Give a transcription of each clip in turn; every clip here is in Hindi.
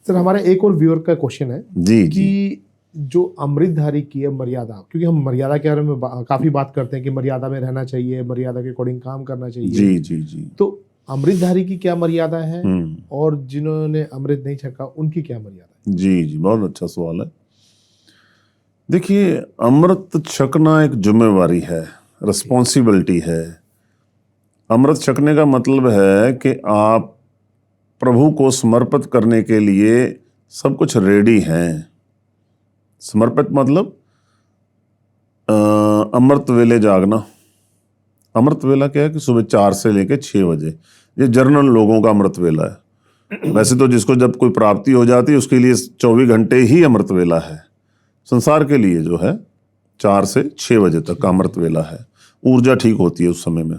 सर हमारा एक और व्यूअर का क्वेश्चन है जी कि जी जो अमृतधारी की है मर्यादा, क्योंकि हम मर्यादा के बारे में काफी बात करते हैं कि मर्यादा में रहना चाहिए, मर्यादा के अकॉर्डिंग काम करना चाहिए। जी जी जी तो अमृतधारी की क्या मर्यादा है हम्म, और जिन्होंने अमृत नहीं छका उनकी क्या मर्यादा है? जी जी बहुत अच्छा सवाल है। देखिए, अमृत छकना एक जिम्मेवारी है, रिस्पॉन्सिबिलिटी है। अमृत छकने का मतलब है कि आप प्रभु को समर्पित करने के लिए सब कुछ रेडी हैं। समर्पित मतलब अमृत वेले जागना। अमृत वेला क्या है कि सुबह 4 से लेकर 6 बजे, ये जनरल लोगों का अमृत वेला है। वैसे तो जिसको जब कोई प्राप्ति हो जाती है उसके लिए 24 घंटे ही अमृत वेला है। संसार के लिए जो है 4 से 6 बजे तक का अमृत वेला है। ऊर्जा ठीक होती है उस समय में।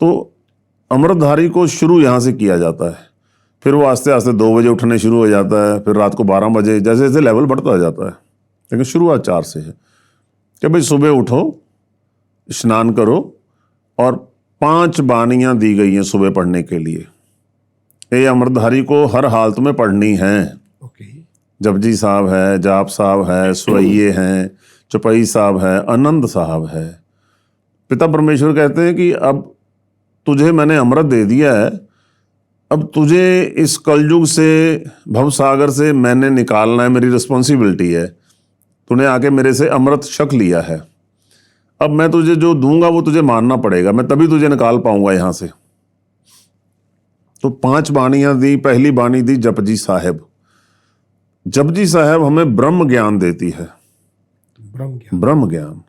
तो अमृतधारी को शुरू यहाँ से किया जाता है, फिर वो आस्ते आस्ते 2 बजे उठने शुरू हो जाता है, फिर रात को 12 बजे, जैसे जैसे लेवल बढ़ता जाता है। लेकिन शुरुआत 4 से है कि भाई सुबह उठो, स्नान करो और 5 बाणियां दी गई हैं सुबह पढ़ने के लिए। ये अमृतधारी को हर हालत में पढ़नी है। ओके। जपजी साहब है, जाप साहब है, स्वैये हैं, चौपाई साहब है, आनंद साहब है। पिता परमेश्वर कहते हैं कि अब तुझे मैंने अमृत दे दिया है, अब तुझे इस कलयुग से, भवसागर से मैंने निकालना है, मेरी रिस्पॉन्सिबिलिटी है। तूने आके मेरे से अमृत छक लिया है, अब मैं तुझे जो दूंगा वो तुझे मानना पड़ेगा, मैं तभी तुझे निकाल पाऊंगा यहां से। तो 5 बाणियां दी। पहली बाणी दी जपजी साहब। जपजी साहब हमें ब्रह्म ज्ञान देती है। ब्रह्म ज्ञान। ब्रह्म ज्ञान,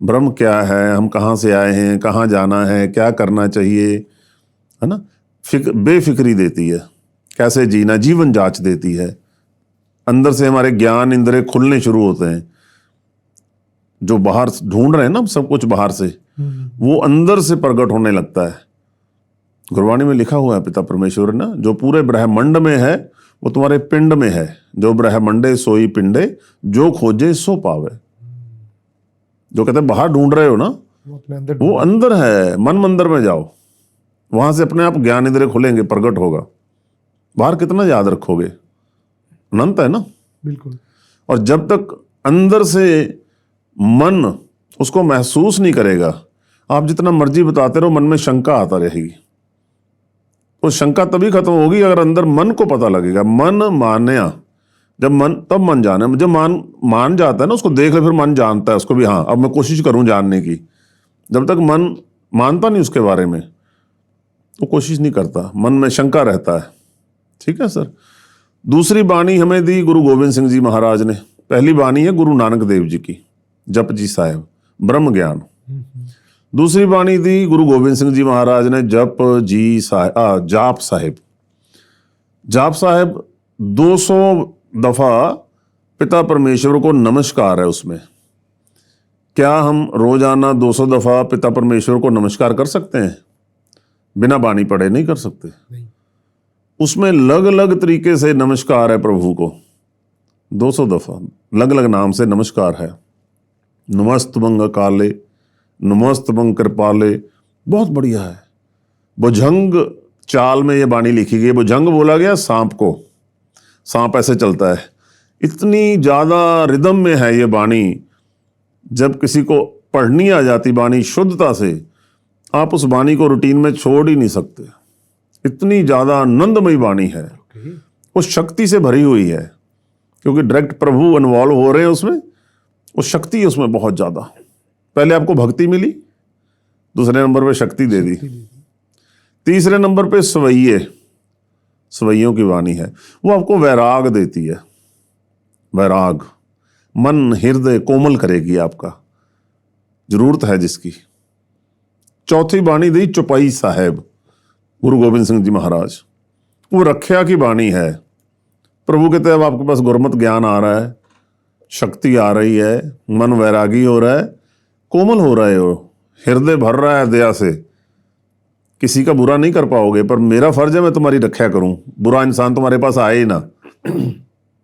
ब्रह्म क्या है, हम कहाँ से आए हैं, कहाँ जाना है, क्या करना चाहिए, है ना। बेफिक्री देती है, कैसे जीना, जीवन जांच देती है। अंदर से हमारे ज्ञान इंद्रिय खुलने शुरू होते हैं। जो बाहर ढूंढ रहे हैं ना सब कुछ बाहर से, वो अंदर से प्रकट होने लगता है। गुरबाणी में लिखा हुआ है पिता परमेश्वर ना, जो पूरे ब्रह्मांड में है वो तुम्हारे पिंड में है। जो ब्रह्मंडे सोई पिंडे, जो खोजे सो पावे। जो कहते हैं बाहर ढूंढ रहे हो ना, वो अपने अंदर वो अंदर है। मन मंदिर में जाओ, वहां से अपने आप ज्ञान इंद्रिय खुलेंगे, प्रकट होगा। बाहर कितना याद रखोगे, अनंत है ना। बिल्कुल। और जब तक अंदर से मन उसको महसूस नहीं करेगा, आप जितना मर्जी बताते रहो, मन में शंका आता रहेगी। तो शंका तभी खत्म होगी अगर अंदर मन को पता लगेगा। मन मान्या, जब मन, तब मन जाने। जब मान जाता है ना, उसको देख ले, फिर मन जानता है उसको भी, हाँ अब मैं कोशिश करूं जानने की। जब तक मन मानता नहीं उसके बारे में, तो कोशिश नहीं करता, मन में शंका रहता है। ठीक है सर। दूसरी बाणी हमें दी गुरु गोविंद सिंह जी महाराज ने। पहली बाणी है गुरु नानक देव जी की, जपजी साहब, ब्रह्म ज्ञान। दूसरी बाणी दी गुरु गोविंद सिंह जी महाराज ने, जप जी साहब, जाप साहिब। जाप साहब 200 दफा पिता परमेश्वर को नमस्कार है उसमें। क्या हम रोजाना 200 दफा पिता परमेश्वर को नमस्कार कर सकते हैं? बिना बाणी पढ़े नहीं कर सकते। नहीं। उसमें अलग अलग तरीके से नमस्कार है प्रभु को। 200 दफा अलग अलग नाम से नमस्कार है। नमस्तमंग काले, नमस्तमंग कृपाले, बहुत बढ़िया है। भुजंग चाल में ये बाणी लिखी गई। भुजंग बोला गया सांप को, सांप ऐसे चलता है। इतनी ज्यादा रिदम में है ये बाणी, जब किसी को पढ़नी आ जाती बाणी शुद्धता से, आप उस बाणी को रूटीन में छोड़ ही नहीं सकते। इतनी ज्यादा आनंदमयी बाणी है, वो शक्ति से भरी हुई है, क्योंकि डायरेक्ट प्रभु इन्वॉल्व हो रहे हैं उसमें। वो शक्ति है उसमें बहुत ज्यादा। पहले आपको भक्ति मिली, दूसरे नंबर पे शक्ति दे दी, तीसरे नंबर पे स्वैये, स्वैयों की वाणी है। वो आपको वैराग देती है। वैराग मन हृदय कोमल करेगी आपका, जरूरत है जिसकी। चौथी बाणी दी चौपाई साहब, गुरु गोविंद सिंह जी महाराज। वो रक्षा की बाणी है। प्रभु कहते हैं अब आपके पास गुरमत ज्ञान आ रहा है, शक्ति आ रही है, मन वैरागी हो रहा है, कोमल हो रहे हो, हृदय भर रहा है दया से। किसी का बुरा नहीं कर पाओगे, पर मेरा फर्ज है मैं तुम्हारी रक्षा करूं। बुरा इंसान तुम्हारे पास आए ही ना,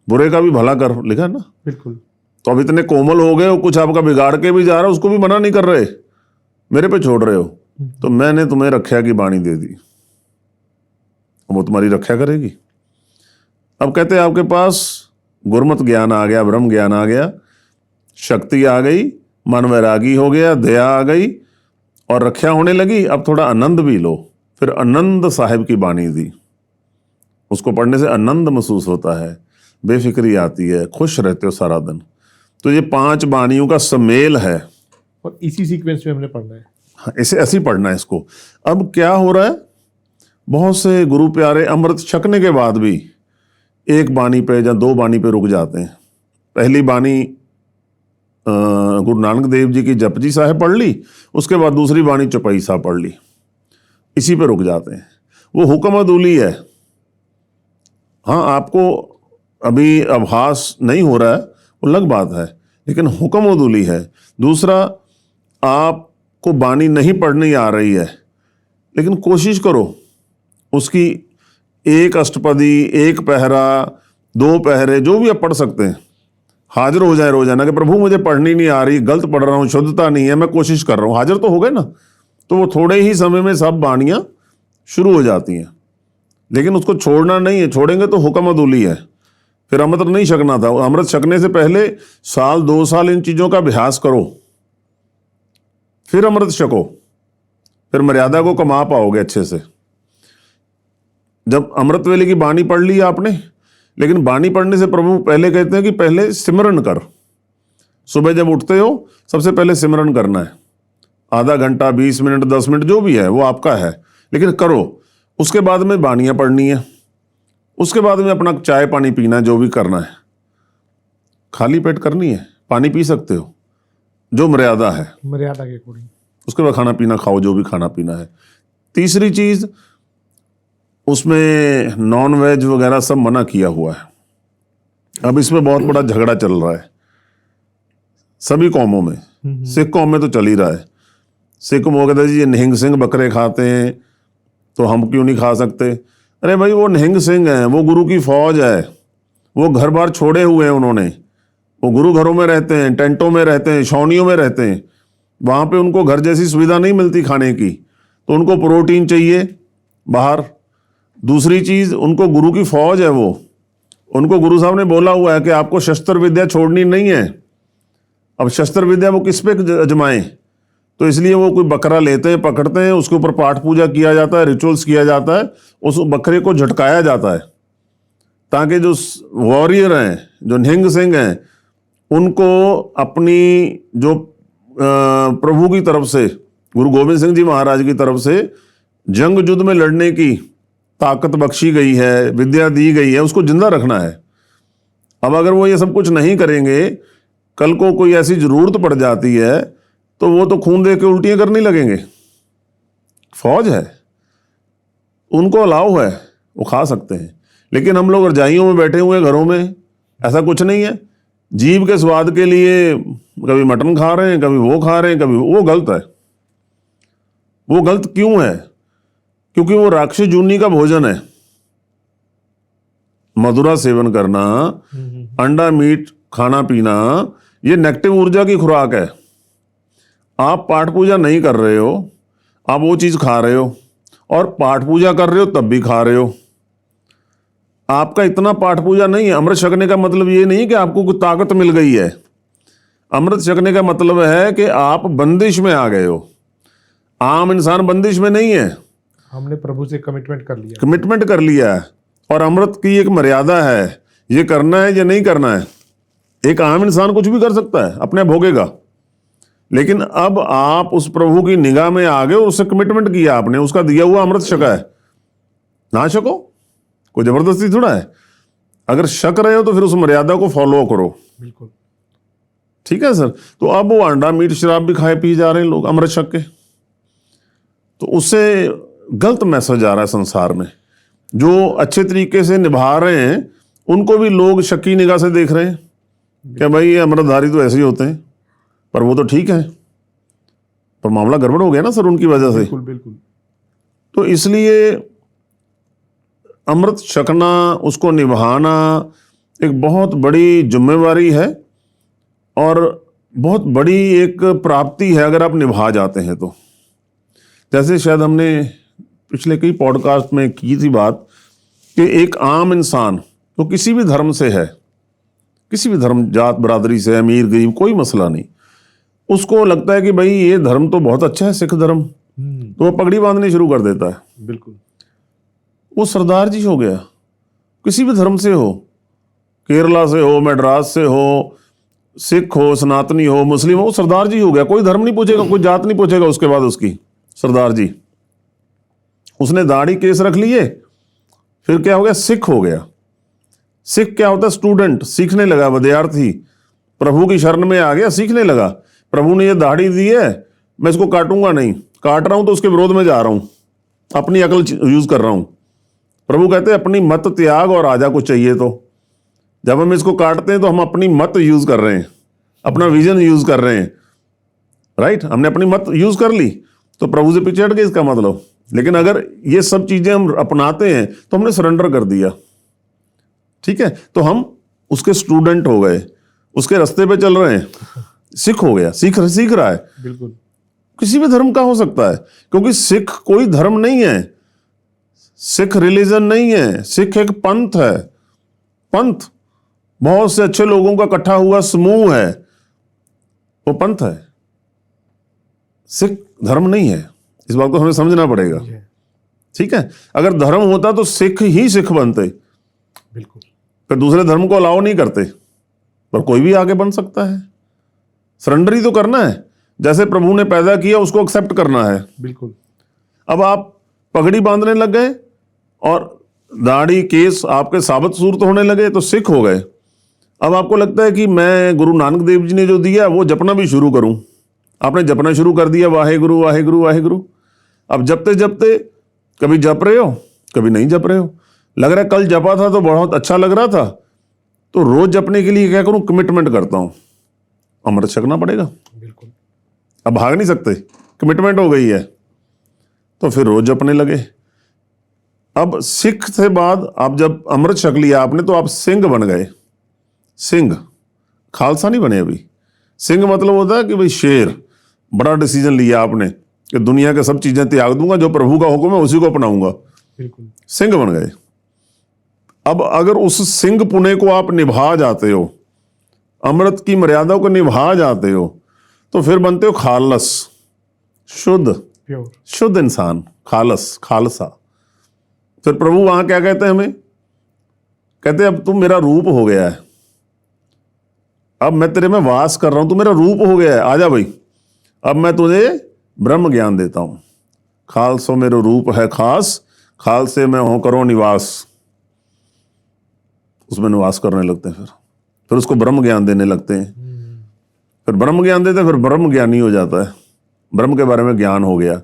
बुरे का भी भला कर, लिखा है ना। बिल्कुल। तो अब इतने कोमल हो गए हो, कुछ आपका बिगाड़ के भी जा रहा है, उसको भी मना नहीं कर रहे, मेरे पे छोड़ रहे हो। तो मैंने तुम्हें रक्षा की बाणी दे दी, वो तुम्हारी रक्षा करेगी। अब कहते हैं आपके पास गुरमत ज्ञान आ गया, ब्रह्म ज्ञान आ गया, शक्ति आ गई, मन वैरागी हो गया, दया आ गई और रक्षा होने लगी। अब थोड़ा आनंद भी लो। फिर आनंद साहिब की बाणी दी, उसको पढ़ने से आनंद महसूस होता है, बेफिक्री आती है, खुश रहते हो सारा दिन। तो ये 5 बाणियों का सम्मेल है और इसी सीक्वेंस में हमने पढ़ना है। हाँ, इसे ऐसे ही पढ़ना है इसको। अब क्या हो रहा है, बहुत से गुरु प्यारे अमृत छकने के बाद भी एक बाणी पे या 2 बाणी पे रुक जाते हैं। पहली बाणी गुरु नानक देव जी की जपजी साहब पढ़ ली, उसके बाद दूसरी बाणी चौपाई साहब पढ़ ली, इसी पे रुक जाते हैं। वो हुक्म अदूली है। हाँ, आपको अभी आभास नहीं हो रहा है, वो अलग बात है, लेकिन हुक्म अदूली है। दूसरा, आपको बाणी नहीं पढ़नी आ रही है, लेकिन कोशिश करो उसकी 1 अष्टपदी, 1 पहरा, 2 पहरे, जो भी आप पढ़ सकते हैं, हाजिर हो जाए रोजाना कि प्रभु मुझे पढ़नी नहीं आ रही, गलत पढ़ रहा हूँ, शुद्धता नहीं है, मैं कोशिश कर रहा हूँ। हाजिर तो हो गए ना, तो वो थोड़े ही समय में सब बाणियाँ शुरू हो जाती हैं। लेकिन उसको छोड़ना नहीं है, छोड़ेंगे तो हुक्म अदूली है। फिर अमृत नहीं छकना था। अमृत छकने से पहले 1-2 साल इन चीज़ों का अभ्यास करो, फिर अमृत छको, फिर मर्यादा को कमा पाओगे अच्छे से। जब अमृत वेले की बाणी पढ़ ली आपने, लेकिन बाणी पढ़ने से प्रभु पहले कहते हैं कि पहले सिमरन कर। सुबह जब उठते हो सबसे पहले सिमरन करना है, आधा घंटा, 20 मिनट, 10 मिनट, जो भी है वो आपका है, लेकिन करो। उसके बाद में बाणियाँ पढ़नी है, उसके बाद में अपना चाय पानी पीना है, जो भी करना है, खाली पेट करनी है। पानी पी सकते हो, जो मर्यादा है, मर्यादा के अकॉर्डिंग। उसके बाद खाना पीना खाओ, जो भी खाना पीना है। तीसरी चीज़, उसमें नॉन वेज वगैरह सब मना किया हुआ है। अब इसमें बहुत बड़ा झगड़ा चल रहा है सभी कौमों में। सिख कौम में तो चल ही रहा है। सिख वो कहते हैं जी ये निहंग सिंह बकरे खाते हैं, तो हम क्यों नहीं खा सकते। अरे भाई, वो निहंग सिंह हैं, वो गुरु की फौज है, वो घर बार छोड़े हुए हैं उन्होंने। वो गुरु घरों में रहते हैं, टेंटों में रहते हैं, छावनियों में रहते हैं, वहाँ पे उनको घर जैसी सुविधा नहीं मिलती खाने की, तो उनको प्रोटीन चाहिए बाहर। दूसरी चीज़, उनको गुरु की फौज है, वो उनको गुरु साहब ने बोला हुआ है कि आपको शस्त्र विद्या छोड़नी नहीं है। अब शस्त्र विद्या वो किस पे अजमाएं, तो इसलिए वो कोई बकरा लेते हैं, पकड़ते हैं, उसके ऊपर पाठ पूजा किया जाता है, रिचुअल्स किया जाता है, उस बकरे को झटकाया जाता है, ताकि जो वॉरियर हैं, जो निहंग सिंह हैं, उनको अपनी जो प्रभु की तरफ से, गुरु गोविंद सिंह जी महाराज की तरफ से जंग युद्ध में लड़ने की ताकत बख्शी गई है, विद्या दी गई है, उसको जिंदा रखना है। अब अगर वो ये सब कुछ नहीं करेंगे, कल को कोई ऐसी जरूरत पड़ जाती है तो वो तो खून दे के उल्टियाँ करने लगेंगे। फौज है, उनको अलाउ है, वो खा सकते हैं। लेकिन हम लोग रजाइयों में बैठे हुए घरों में, ऐसा कुछ नहीं है। जीभ के स्वाद के लिए कभी मटन खा रहे हैं, कभी वो खा रहे हैं, कभी वो गलत है। वो गलत क्यों है? क्योंकि वो राक्षस जूनी का भोजन है। मधुरा सेवन करना, अंडा मीट खाना पीना, ये नेगेटिव ऊर्जा की खुराक है। आप पाठ पूजा नहीं कर रहे हो, आप वो चीज़ खा रहे हो, और पाठ पूजा कर रहे हो तब भी खा रहे हो। आपका इतना पाठ पूजा नहीं है। अमृत छकने का मतलब ये नहीं कि आपको कुछ ताकत मिल गई है। अमृत छकने का मतलब है कि आप बंदिश में आ गए हो। आम इंसान बंदिश में नहीं है, हमने प्रभु से कमिटमेंट कर लिया है। और अमृत की एक मर्यादा है, ये करना है या नहीं करना है। एक आम इंसान कुछ भी कर सकता है, अपने भोगेगा, लेकिन अब आप उस प्रभु की निगाह में आ गए और उससे कमिटमेंट किया आपने, उसका दिया हुआ अमृत छका है। ना छको, कोई जबरदस्ती थोड़ा है। अगर शक रहे हो तो फिर उस मर्यादा को फॉलो करो। बिल्कुल ठीक है सर। तो अब वो अंडा मीट शराब भी खाए पी जा रहे हैं लोग अमृत छक के, तो उससे गलत मैसेज आ रहा है संसार में। जो अच्छे तरीके से निभा रहे हैं उनको भी लोग शक्की निगाह से देख रहे हैं कि भाई ये अमृतधारी तो ऐसे ही होते हैं, पर वो तो ठीक है, पर मामला गड़बड़ हो गया ना सर उनकी वजह से। बिल्कुल बिल्कुल। तो इसलिए अमृत छकना, उसको निभाना एक बहुत बड़ी जिम्मेवारी है और बहुत बड़ी एक प्राप्ति है अगर आप निभा जाते हैं तो। जैसे शायद हमने पिछले कई पॉडकास्ट में की थी बात कि एक आम इंसान तो किसी भी धर्म से है, किसी भी धर्म, जात बरादरी से, अमीर गरीब, कोई मसला नहीं, उसको लगता है कि भाई ये धर्म तो बहुत अच्छा है, सिख धर्म, तो वो पगड़ी बांधनी शुरू कर देता है। बिल्कुल। वो सरदार जी हो गया। किसी भी धर्म से हो, केरला से हो, मद्रास से हो, सिख हो, सनातनी हो, मुस्लिम हो, सरदार जी हो गया। कोई धर्म नहीं पूछेगा, कोई जात नहीं पूछेगा उसके बाद उसकी, सरदार जी। उसने दाढ़ी केस रख लिए, फिर क्या हो गया, सिख हो गया। सिख क्या होता है, स्टूडेंट, सीखने लगा, विद्यार्थी, प्रभु की शरण में आ गया, सीखने लगा। प्रभु ने ये दाढ़ी दी है, मैं इसको काटूंगा नहीं, काट रहा हूं तो उसके विरोध में जा रहा हूं, अपनी अकल यूज कर रहा हूं। प्रभु कहते हैं अपनी मत त्याग और राजा को चाहिए। तो जब हम इसको काटते हैं तो हम अपनी मत यूज कर रहे हैं, अपना विजन यूज कर रहे हैं, राइट। हमने अपनी मत यूज कर ली तो प्रभु से पीछे हट गए, इसका मतलब। लेकिन अगर ये सब चीजें हम अपनाते हैं तो हमने सरेंडर कर दिया, ठीक है, तो हम उसके स्टूडेंट हो गए, उसके रास्ते पे चल रहे हैं, सिख हो गया, सीख रहा है। बिल्कुल। किसी भी धर्म का हो सकता है, क्योंकि सिख कोई धर्म नहीं है, सिख रिलीजन नहीं है, सिख एक पंथ है। पंथ बहुत से अच्छे लोगों का इकट्ठा हुआ समूह है, वो पंथ है, सिख धर्म नहीं है। इस बात को हमें समझना पड़ेगा, ठीक है। अगर धर्म होता तो सिख ही सिख बनते, बिल्कुल। फिर दूसरे धर्म को अलाउ नहीं करते, पर कोई भी आगे बन सकता है। सरेंडर ही तो करना है, जैसे प्रभु ने पैदा किया उसको एक्सेप्ट करना है। बिल्कुल। अब आप पगड़ी बांधने लग गए और दाढ़ी केस आपके साबित सूरत होने लगे तो सिख हो गए। अब आपको लगता है कि मैं गुरु नानक देव जी ने जो दिया वो जपना भी शुरू करूं। आपने जपना शुरू कर दिया, वाहे गुरु वाहे गुरु वाहे गुरु। अब जपते जपते कभी जप रहे हो, कभी नहीं जप रहे हो। लग रहा है कल जपा था तो बहुत अच्छा लग रहा था, तो रोज जपने के लिए क्या करूं, कमिटमेंट करता हूं, अमृत छकना पड़ेगा। बिल्कुल। अब भाग नहीं सकते, कमिटमेंट हो गई है, तो फिर रोज जपने लगे। अब सिख से बाद आप जब अमृत छक लिया आपने तो आप सिंह बन गए। सिंह, खालसा नहीं बने अभी। सिंह मतलब होता है कि भाई शेर, बड़ा डिसीजन लिया आपने कि दुनिया के सब चीजें त्याग दूंगा, जो प्रभु का हुक्म है उसी को अपनाऊंगा। बिल्कुल। सिंह बन गए। अब अगर उस सिंह पुणे को आप निभा जाते हो, अमृत की मर्यादा को निभा जाते हो, तो फिर बनते हो खालस, शुद्ध, प्योर, शुद्ध इंसान, खालस, खालसा। फिर प्रभु वहां क्या कहते हैं हमें, कहते हैं अब तू मेरा रूप हो गया है, अब मैं तेरे में वास कर रहा हूं, तू मेरा रूप हो गया है, आजा भाई, अब मैं तुझे ब्रह्म ज्ञान देता हूं। खालसो मेरो रूप है खास, खालसे में हो करो निवास। उसमें निवास करने लगते हैं, फिर उसको ब्रह्म ज्ञान देने लगते हैं। फिर ब्रह्म ज्ञान देते हैं, फिर ब्रह्म ज्ञानी हो जाता है, ब्रह्म के बारे में ज्ञान हो गया।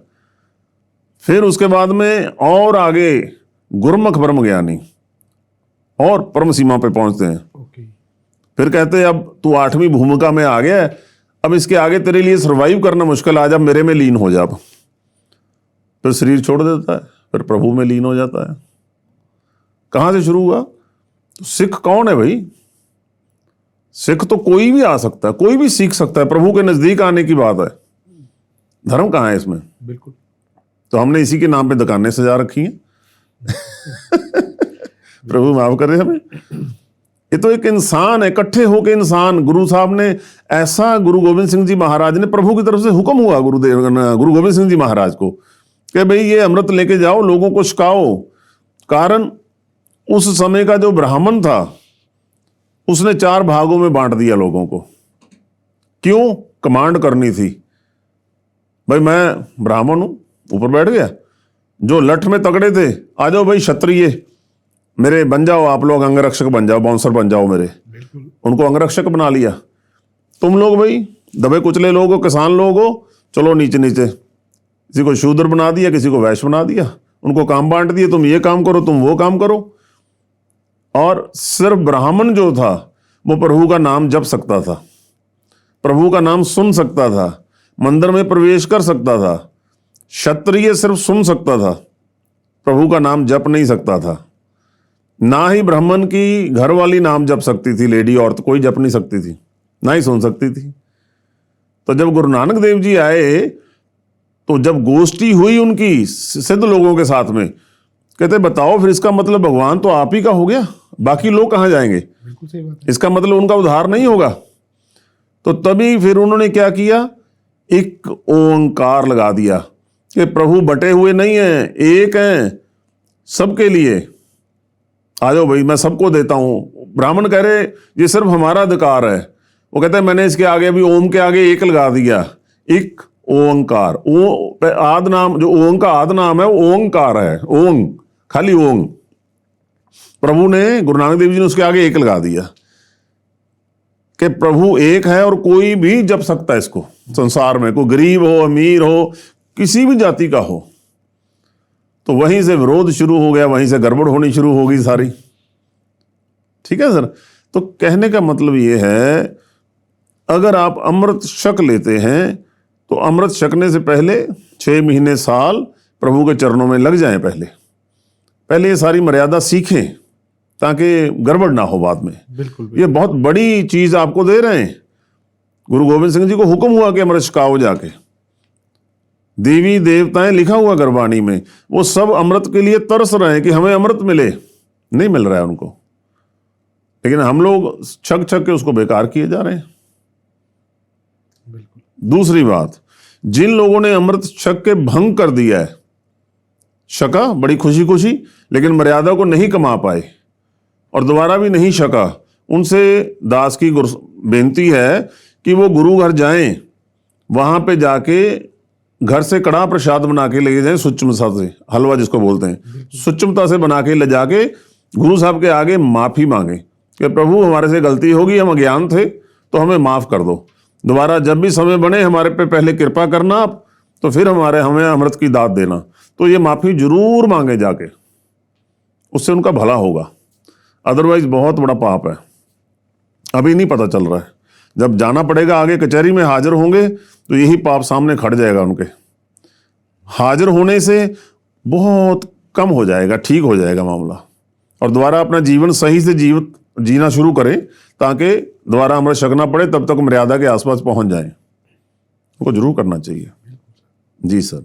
फिर उसके बाद में और आगे गुरमुख ब्रह्म ज्ञानी, और परम सीमा पे पहुंचते हैं। ओके। फिर कहते हैं अब तू 8वीं भूमिका में आ गया है, अब इसके आगे तेरे लिए सर्वाइव करना मुश्किल, आ जा मेरे में लीन हो जा। फिर शरीर छोड़ देता है, फिर प्रभु में लीन हो जाता है। कहां से शुरू हुआ? तो सिख कौन है भाई? सिख तो कोई भी आ सकता है, कोई भी सीख सकता है, प्रभु के नजदीक आने की बात है। धर्म कहाँ है इसमें? बिल्कुल। तो हमने इसी के नाम पे दुकानें सजा रखी हैं। प्रभु माफ करे हमें। ये तो एक इंसान है, इकट्ठे होके इंसान। गुरु साहब ने ऐसा, गुरु गोविंद सिंह जी महाराज ने, प्रभु की तरफ से हुक्म हुआ गुरु गोविंद सिंह जी महाराज को कि भाई ये अमृत लेके जाओ, लोगों को छकाओ। कारण उस समय का जो ब्राह्मण था उसने 4 भागों में बांट दिया लोगों को। क्यों? कमांड करनी थी, भाई मैं ब्राह्मण हूं, ऊपर बैठ गया। जो लठ में तगड़े थे, आ जाओ भाई क्षत्रिय मेरे बन जाओ, आप लोग अंगरक्षक बन जाओ, बाउंसर बन जाओ मेरे। बिल्कुल। उनको अंगरक्षक बना लिया। तुम लोग भाई दबे कुचले लोग हो, किसान लोग हो, चलो नीचे नीचे। किसी को शूद्र बना दिया, किसी को वैश्य बना दिया, उनको काम बांट दिए, तुम ये काम करो, तुम वो काम करो। और सिर्फ ब्राह्मण जो था वो प्रभु का नाम जप सकता था, प्रभु का नाम सुन सकता था, मंदिर में प्रवेश कर सकता था। क्षत्रिय सिर्फ सुन सकता था, प्रभु का नाम जप नहीं सकता था। ना ही ब्राह्मण की घरवाली नाम जप सकती थी, लेडी औरत कोई जप नहीं सकती थी, ना ही सुन सकती थी। तो जब गुरु नानक देव जी आए, तो जब गोष्ठी हुई उनकी सिद्ध लोगों के साथ में, कहते बताओ फिर इसका मतलब भगवान तो आप ही का हो गया, बाकी लोग कहाँ जाएंगे? बिल्कुल सही बात है। इसका मतलब उनका उद्धार नहीं होगा। तो तभी फिर उन्होंने क्या किया, एक ओंकार लगा दिया कि प्रभु बटे हुए नहीं हैं, एक हैं सबके लिए। आ जाओ भाई, मैं सबको देता हूं। ब्राह्मण कह रहे ये सिर्फ हमारा अधिकार है। वो कहते हैं मैंने इसके आगे अभी ओम के आगे एक लगा दिया, एक ओंकार। आद नाम, जो ओम का आद नाम है वो ओंकार है, ओंग, खाली ओंग। प्रभु ने, गुरु नानक देव जी ने उसके आगे एक लगा दिया कि प्रभु एक है और कोई भी जप सकता है इसको संसार में, कोई गरीब हो, अमीर हो, किसी भी जाति का हो। तो वहीं से विरोध शुरू हो गया, वहीं से गड़बड़ होनी शुरू हो गई सारी। ठीक है सर। तो कहने का मतलब ये है, अगर आप अमृत छक लेते हैं तो अमृत छकने से पहले 6 महीने साल प्रभु के चरणों में लग जाएं। पहले ये सारी मर्यादा सीखें ताकि गड़बड़ ना हो बाद में। बिल्कुल। ये बहुत बड़ी चीज आपको दे रहे हैं। गुरु गोविंद सिंह जी को हुक्म हुआ कि अमृत छकाओ जाके। देवी देवताएं लिखा हुआ गुरबाणी में, वो सब अमृत के लिए तरस रहे हैं कि हमें अमृत मिले, नहीं मिल रहा है उनको। लेकिन हम लोग छक छक के उसको बेकार किए जा रहे हैं। बिल्कुल। दूसरी बात, जिन लोगों ने अमृत छक के भंग कर दिया है, छका बड़ी खुशी खुशी, लेकिन मर्यादा को नहीं कमा पाए और दोबारा भी नहीं छका, उनसे दास की बेनती है कि वो गुरु घर जाएं, वहां पे जाके घर से कड़ा प्रसाद बना के ले जाएं, सुच्चमता से, हलवा जिसको बोलते हैं, सुच्चमता से बना के ले जाके गुरु साहब के आगे माफी मांगे कि प्रभु हमारे से गलती होगी, हम अज्ञान थे, तो हमें माफ कर दो। दोबारा जब भी समय बने हमारे पे पहले कृपा करना आप, तो फिर हमें अमृत की दात देना। तो ये माफी जरूर मांगे जाके, उससे उनका भला होगा। अदरवाइज बहुत बड़ा पाप है। अभी नहीं पता चल रहा है, जब जाना पड़ेगा आगे कचहरी में हाजिर होंगे तो यही पाप सामने खड़ जाएगा उनके। हाजिर होने से बहुत कम हो जाएगा, ठीक हो जाएगा मामला, और दोबारा अपना जीवन सही से जीना शुरू करें ताकि दोबारा अमृत छकना पड़े तब तक मर्यादा के आसपास पहुंच जाएं। उनको जरूर करना चाहिए। जी सर।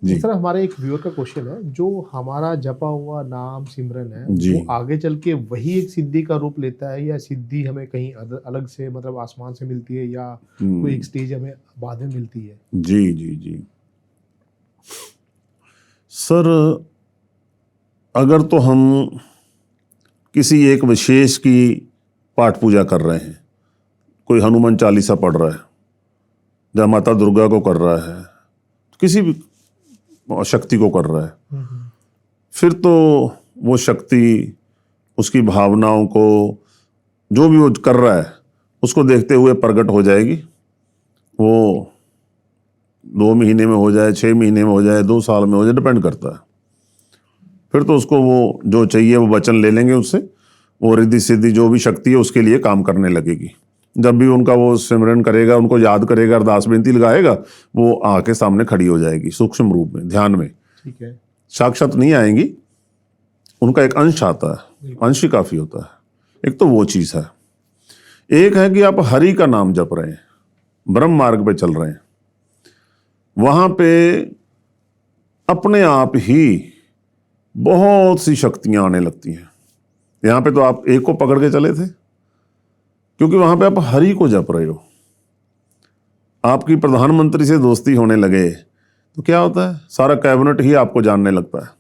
जी सर, हमारे एक व्यूअर का क्वेश्चन है, जो हमारा जपा हुआ नाम सिमरन है जी। वो आगे चल के वही एक सिद्धि का रूप लेता है, या सिद्धि हमें कहीं अलग से, मतलब आसमान से मिलती है, या कोई एक स्टेज हमें बाद में मिलती है? जी जी जी सर, अगर तो हम किसी एक विशेष की पाठ पूजा कर रहे हैं, कोई हनुमान चालीसा पढ़ रहा है या माता दुर्गा को कर रहा है, किसी भी शक्ति को कर रहा है, फिर तो वो शक्ति उसकी भावनाओं को, जो भी वो कर रहा है उसको देखते हुए प्रकट हो जाएगी। वो 2 महीने में हो जाए, 6 महीने में हो जाए, 2 साल में हो जाए, डिपेंड करता है। फिर तो उसको वो जो चाहिए वो वचन ले लेंगे उससे, वो रिद्धि सिद्धि जो भी शक्ति है उसके लिए काम करने लगेगी। जब भी उनका वो सिमरन करेगा, उनको याद करेगा, अरदास बेनती लगाएगा, वो आके सामने खड़ी हो जाएगी सूक्ष्म रूप में, ध्यान में। ठीक है। साक्षात नहीं आएंगी, उनका एक अंश आता है, अंश ही काफी होता है। एक तो वो चीज है। एक है कि आप हरि का नाम जप रहे हैं, ब्रह्म मार्ग पे चल रहे हैं, वहां पे अपने आप ही बहुत सी शक्तियां आने लगती हैं। यहां पे तो आप एक को पकड़ के चले थे, क्योंकि वहां पे आप हरि को जप रहे हो। आपकी प्रधानमंत्री से दोस्ती होने लगे तो क्या होता है, सारा कैबिनेट ही आपको जानने लगता है,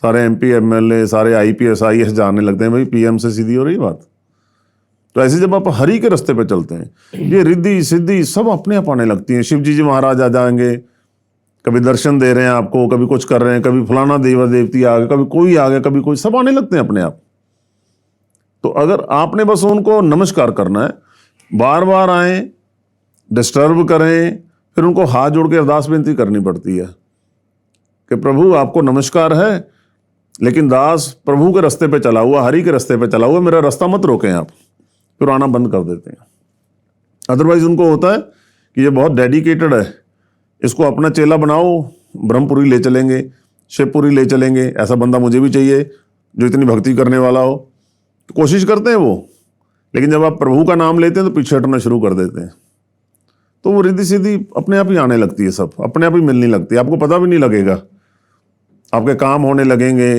सारे MP MLA, सारे IPS IAS जानने लगते हैं, भाई PM से सीधी हो रही बात। तो ऐसे जब आप हरि के रास्ते पे चलते हैं, ये रिद्धि सिद्धि सब अपने आप आने लगती हैं। शिव जी महाराज आ जाएंगे, कभी दर्शन दे रहे हैं आपको, कभी कुछ कर रहे हैं, कभी फलाना देवा देवती आ गए, कभी कोई आ गया, कभी कोई, सब आने लगते हैं अपने आप। तो अगर आपने बस उनको नमस्कार करना है, बार बार आए, डिस्टर्ब करें, फिर उनको हाथ जोड़ के अरदास बेनती करनी पड़ती है कि प्रभु आपको नमस्कार है, लेकिन दास प्रभु के रास्ते पे चला हुआ, हरि के रास्ते पे चला हुआ, मेरा रास्ता मत रोकें आप। फिर आना बंद कर देते हैं। अदरवाइज उनको होता है कि ये बहुत डेडिकेटेड है, इसको अपना चेला बनाओ, ब्रह्मपुरी ले चलेंगे, शिवपुरी ले चलेंगे, ऐसा बंदा मुझे भी चाहिए जो इतनी भक्ति करने वाला हो। तो कोशिश करते हैं वो, लेकिन जब आप प्रभु का नाम लेते हैं तो पीछे हटना शुरू कर देते हैं। तो वो रिद्धि सिद्धि अपने आप ही आने लगती है, सब अपने आप ही मिलने लगती है, आपको पता भी नहीं लगेगा। आपके काम होने लगेंगे,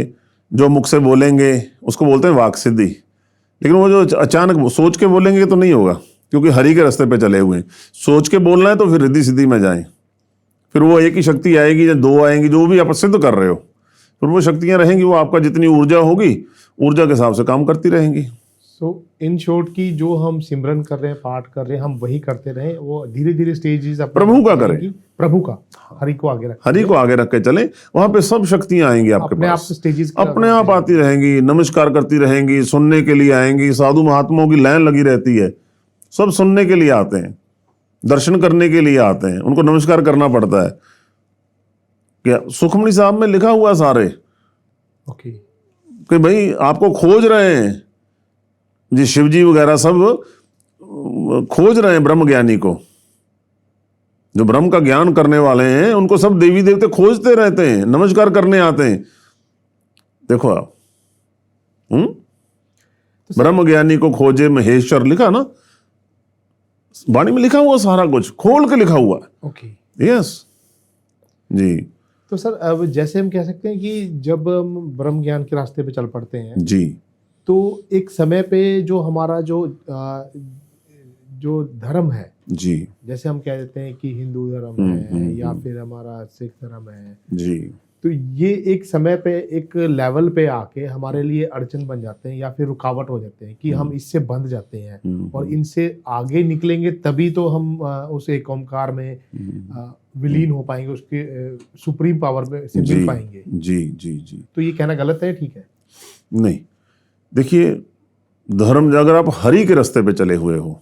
जो मुख से बोलेंगे उसको बोलते हैं वाक सिद्धि। लेकिन वो जो अचानक सोच के बोलेंगे तो नहीं होगा, क्योंकि हरि के रास्ते पे चले हुए हैं। सोच के बोलना है तो फिर रिद्धि सिद्धि में जाएं, फिर वो एक ही शक्ति आएगी या दो आएंगी, जो भी आप सिद्ध कर रहे हो, फिर वो शक्तियां रहेंगी, वो आपका जितनी ऊर्जा होगी ऊर्जा के हिसाब से काम करती रहेंगी। सो इन शॉर्ट की जो हम सिमरन कर रहे हैं, पाठ कर रहे हैं, हम वही करते रहें, वो धीरे धीरे स्टेजेस प्रभु का करें, प्रभु का, हरि को आगे रख, हरि को आगे रख के चले, वहां पे सब शक्तियां आएंगी आपके अपने आप पास, स्टेजेस अपने आप आती रहेंगी, नमस्कार करती रहेंगी, सुनने के लिए आएंगी। साधु महात्माओं की लाइन लगी रहती है, सब सुनने के लिए आते हैं, दर्शन करने के लिए आते हैं, उनको नमस्कार करना पड़ता है। क्या सुखमणि साहब में लिखा हुआ सारे ओके कि भाई आपको खोज रहे हैं जी, शिवजी वगैरह सब खोज रहे हैं ब्रह्म ज्ञानी को, जो ब्रह्म का ज्ञान करने वाले हैं उनको सब देवी देवते खोजते रहते हैं, नमस्कार करने आते हैं। देखो आप, ब्रह्म ज्ञानी को खोजे महेश्वर, लिखा ना वाणी में, लिखा हुआ सारा कुछ खोल के लिखा हुआ है। ओके यस जी। तो सर अब जैसे हम कह सकते हैं कि जब हम ब्रह्म ज्ञान के रास्ते पे चल पड़ते हैं जी, तो एक समय पे जो हमारा जो धर्म है जी जैसे हम कह देते हैं कि हिंदू धर्म है या फिर हमारा सिख धर्म है जी, तो ये एक समय पे एक लेवल पे आके हमारे लिए अड़चन बन जाते हैं या फिर रुकावट हो जाते हैं कि हम इससे बंध जाते हैं और इनसे आगे निकलेंगे तभी तो हम उस एक ओमकार में विलीन हो पाएंगे, उसके सुप्रीम पावर में से मिल पाएंगे। जी जी जी। तो ये कहना गलत है? ठीक है नहीं, देखिए धर्म, अगर आप हरि के रास्ते पे चले हुए हो,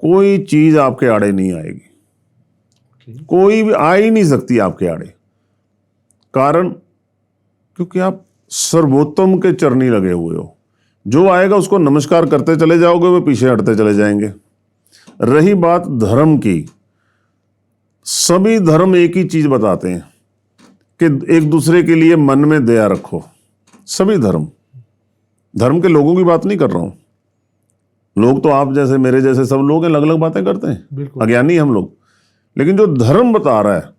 कोई चीज आपके आड़े नहीं आएगी, कोई भी आ ही नहीं सकती आपके आड़े। कारण क्योंकि आप सर्वोत्तम के चरणी लगे हुए हो, जो आएगा उसको नमस्कार करते चले जाओगे, वो पीछे हटते चले जाएंगे। रही बात धर्म की, सभी धर्म एक ही चीज बताते हैं कि एक दूसरे के लिए मन में दया रखो। सभी धर्म के लोगों की बात नहीं कर रहा हूं, लोग तो आप जैसे मेरे जैसे सब लोग हैं, अलग अलग बातें करते हैं, अज्ञानी हम लोग। लेकिन जो धर्म बता रहा है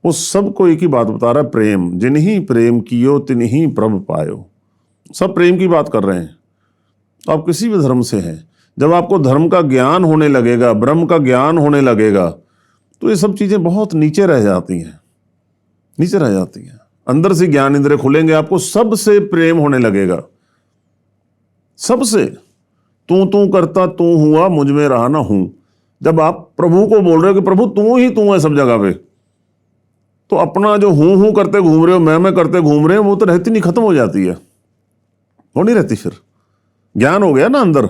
वो सबको एक ही बात बता रहा है, प्रेम। जिन्हीं प्रेम कियो तिन्हीं प्रभ पायो। सब प्रेम की बात कर रहे हैं। आप किसी भी धर्म से हैं, जब आपको धर्म का ज्ञान होने लगेगा, ब्रह्म का ज्ञान होने लगेगा, तो ये सब चीजें बहुत नीचे रह जाती हैं, नीचे रह जाती हैं। अंदर से ज्ञान इंद्रिय खुलेंगे, आपको सबसे प्रेम होने लगेगा, सबसे। तू करता तू हुआ, मुझ में रहा ना हूं। जब आप प्रभु को बोल रहे हो कि प्रभु तू ही तू है सब जगह पे, तो अपना जो हूं करते घूम रहे हो, मैं करते घूम रहे हो, वो तो रहती नहीं, खत्म हो जाती है, वो नहीं रहती। फिर ज्ञान हो गया ना अंदर।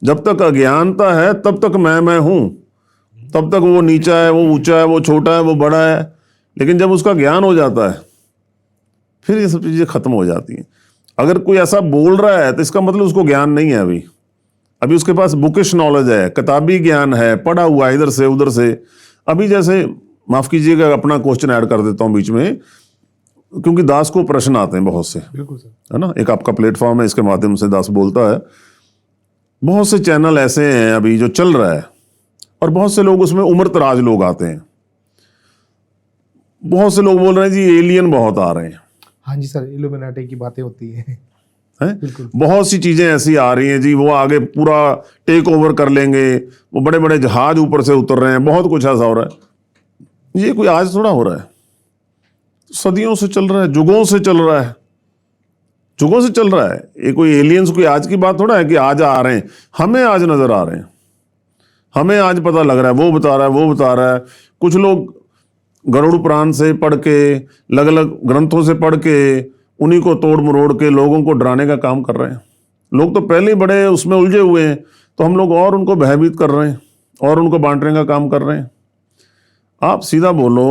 जब तक अज्ञानता है तब तक मैं हूं, तब तक वो नीचा है, वो ऊंचा है, वो छोटा है, वो बड़ा है। लेकिन जब उसका ज्ञान हो जाता है फिर ये सब चीजें खत्म हो जाती हैं। अगर कोई ऐसा बोल रहा है तो इसका मतलब उसको ज्ञान नहीं है अभी उसके पास बुकिश नॉलेज है, किताबी ज्ञान है, पढ़ा हुआ इधर से उधर से। अभी जैसे माफ कीजिएगा, अपना क्वेश्चन ऐड कर देता हूं बीच में, क्योंकि दास को प्रश्न आते हैं बहुत से, बिल्कुल सर, है ना। एक आपका प्लेटफॉर्म है, इसके माध्यम से दास बोलता है। बहुत से चैनल ऐसे हैं अभी जो चल रहा है, और बहुत से लोग उसमें उम्र दराज लोग आते हैं। बहुत से लोग बोल रहे हैं जी एलियन बहुत आ रहे हैं। हाँ जी सर, इल्यूमिनाटी की बातें होती हैं। बिल्कुल, बहुत सी चीजें ऐसी आ रही हैं जी, वो आगे पूरा टेक ओवर कर लेंगे, वो बड़े बड़े जहाज ऊपर से उतर रहे हैं, बहुत कुछ ऐसा हो रहा है। ये कोई आज थोड़ा हो रहा है, सदियों से चल रहा है, जुगों से चल रहा है, जुगों से चल रहा है। ये कोई एलियंस कोई आज की बात थोड़ा है कि आज आ रहे हैं। हमें आज नजर आ रहे हैं, हमें आज पता लग रहा है, वो बता रहा है, वो बता रहा है। कुछ लोग गरुड़ पुराण से पढ़ के, अलग अलग ग्रंथों से पढ़ के, उन्हीं को तोड़ मरोड़ के लोगों को डराने का काम कर रहे हैं। लोग तो पहले ही बड़े उसमें उलझे हुए हैं, तो हम लोग और उनको भयभीत कर रहे हैं और उनको बांटने का काम कर रहे हैं। आप सीधा बोलो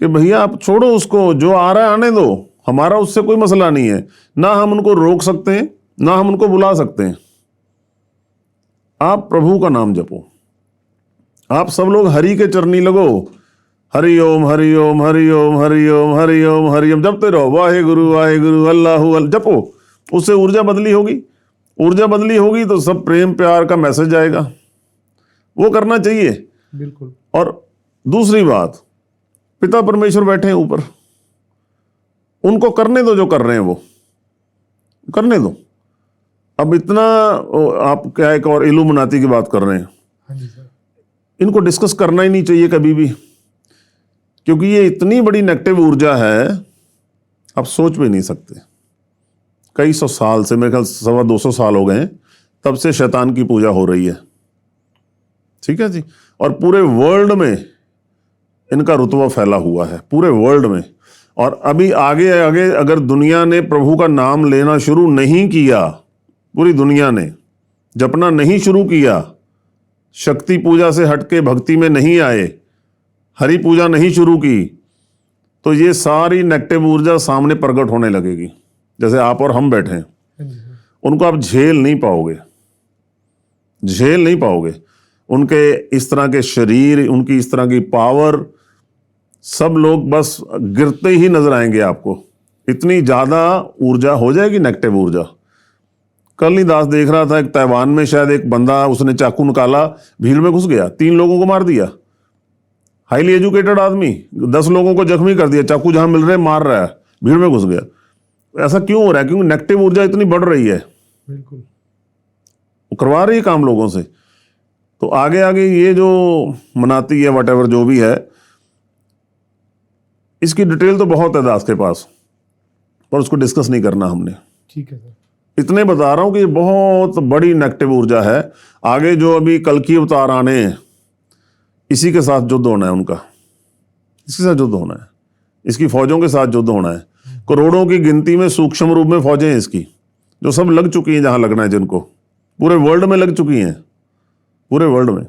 कि भैया आप छोड़ो उसको, जो आ रहा है आने दो, हमारा उससे कोई मसला नहीं है। ना हम उनको रोक सकते हैं, ना हम उनको बुला सकते हैं। आप प्रभु का नाम जपो, आप सब लोग हरि के चरणी लगो। हरि ओम हरि ओम हरि ओम हरि ओम हरि ओम हरि ओम जपते रहो, वाहे गुरु अल्लाहु जपो। उससे ऊर्जा बदली होगी, ऊर्जा बदली होगी तो सब प्रेम प्यार का मैसेज आएगा। वो करना चाहिए, बिल्कुल। और दूसरी बात, पिता परमेश्वर बैठे हैं ऊपर, उनको करने दो जो कर रहे हैं, वो करने दो। अब इतना आप क्या एक और इल्यूमिनाती की बात कर रहे हैं, हाँ जी सर। इनको डिस्कस करना ही नहीं चाहिए कभी भी, क्योंकि ये इतनी बड़ी नेगेटिव ऊर्जा है, आप सोच भी नहीं सकते। कई सौ साल से, मेरे ख्याल 125 साल हो गए हैं तब से शैतान की पूजा हो रही है, ठीक है जी। और पूरे वर्ल्ड में इनका रुतबा फैला हुआ है, पूरे वर्ल्ड में। और अभी आगे आगे अगर दुनिया ने प्रभु का नाम लेना शुरू नहीं किया, पूरी दुनिया ने जपना नहीं शुरू किया, शक्ति पूजा से हटके भक्ति में नहीं आए, हरि पूजा नहीं शुरू की, तो ये सारी नेगेटिव ऊर्जा सामने प्रकट होने लगेगी। जैसे आप और हम बैठे हैं, हाँ जी सर। उनको आप झेल नहीं पाओगे, झेल नहीं पाओगे। उनके इस तरह के शरीर, उनकी इस तरह की पावर, सब लोग बस गिरते ही नजर आएंगे आपको। इतनी ज्यादा ऊर्जा हो जाएगी, नेगेटिव ऊर्जा। कल ही दास देख रहा था, एक ताइवान में शायद एक बंदा, उसने चाकू निकाला, भीड़ में घुस गया, 3 लोगों को मार दिया। हाईली एजुकेटेड आदमी, 10 लोगों को जख्मी कर दिया, चाकू जहां मिल रहे मार रहा है, भीड़ में घुस गया। ऐसा क्यों हो रहा है? क्योंकि नेगेटिव ऊर्जा इतनी बढ़ रही है, बिल्कुल। वो करवा रही है काम लोगों से। तो आगे आगे ये जो मनाती है वटेवर जो भी है, इसकी डिटेल तो बहुत है दास के पास, पर उसको डिस्कस नहीं करना हमने। ठीक है सर। इतने बता रहा हूं कि ये बहुत बड़ी नेगेटिव ऊर्जा है। आगे जो अभी कल की अवतार आने हैं, इसी के साथ युद्ध होना है उनका, इसके साथ युद्ध होना है, इसकी फौजों के साथ युद्ध होना है। करोड़ों की गिनती में सूक्ष्म रूप में फौजें हैं इसकी, जो सब लग चुकी हैं जहां लगना है, जिनको पूरे वर्ल्ड में लग चुकी हैं, पूरे वर्ल्ड में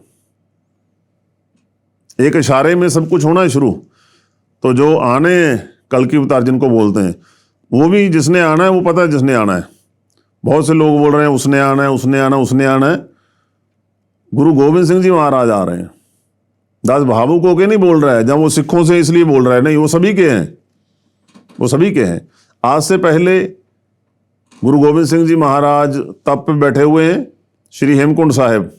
एक इशारे में सब कुछ होना है शुरू। तो जो आने कल की अवतार जिनको बोलते हैं, वो भी जिसने आना है वो पता है जिसने आना है। बहुत से लोग बोल रहे हैं उसने आना है, उसने आना, उसने आना है। गुरु गोविंद सिंह जी महाराज आ रहे हैं। दास भावुक होके नहीं बोल रहा है, जब वो सिखों से इसलिए बोल रहा है, नहीं, वो सभी के हैं, वो सभी के हैं। आज से पहले गुरु गोविंद सिंह जी महाराज तप पे बैठे हुए हैं श्री हेमकुंड साहिब।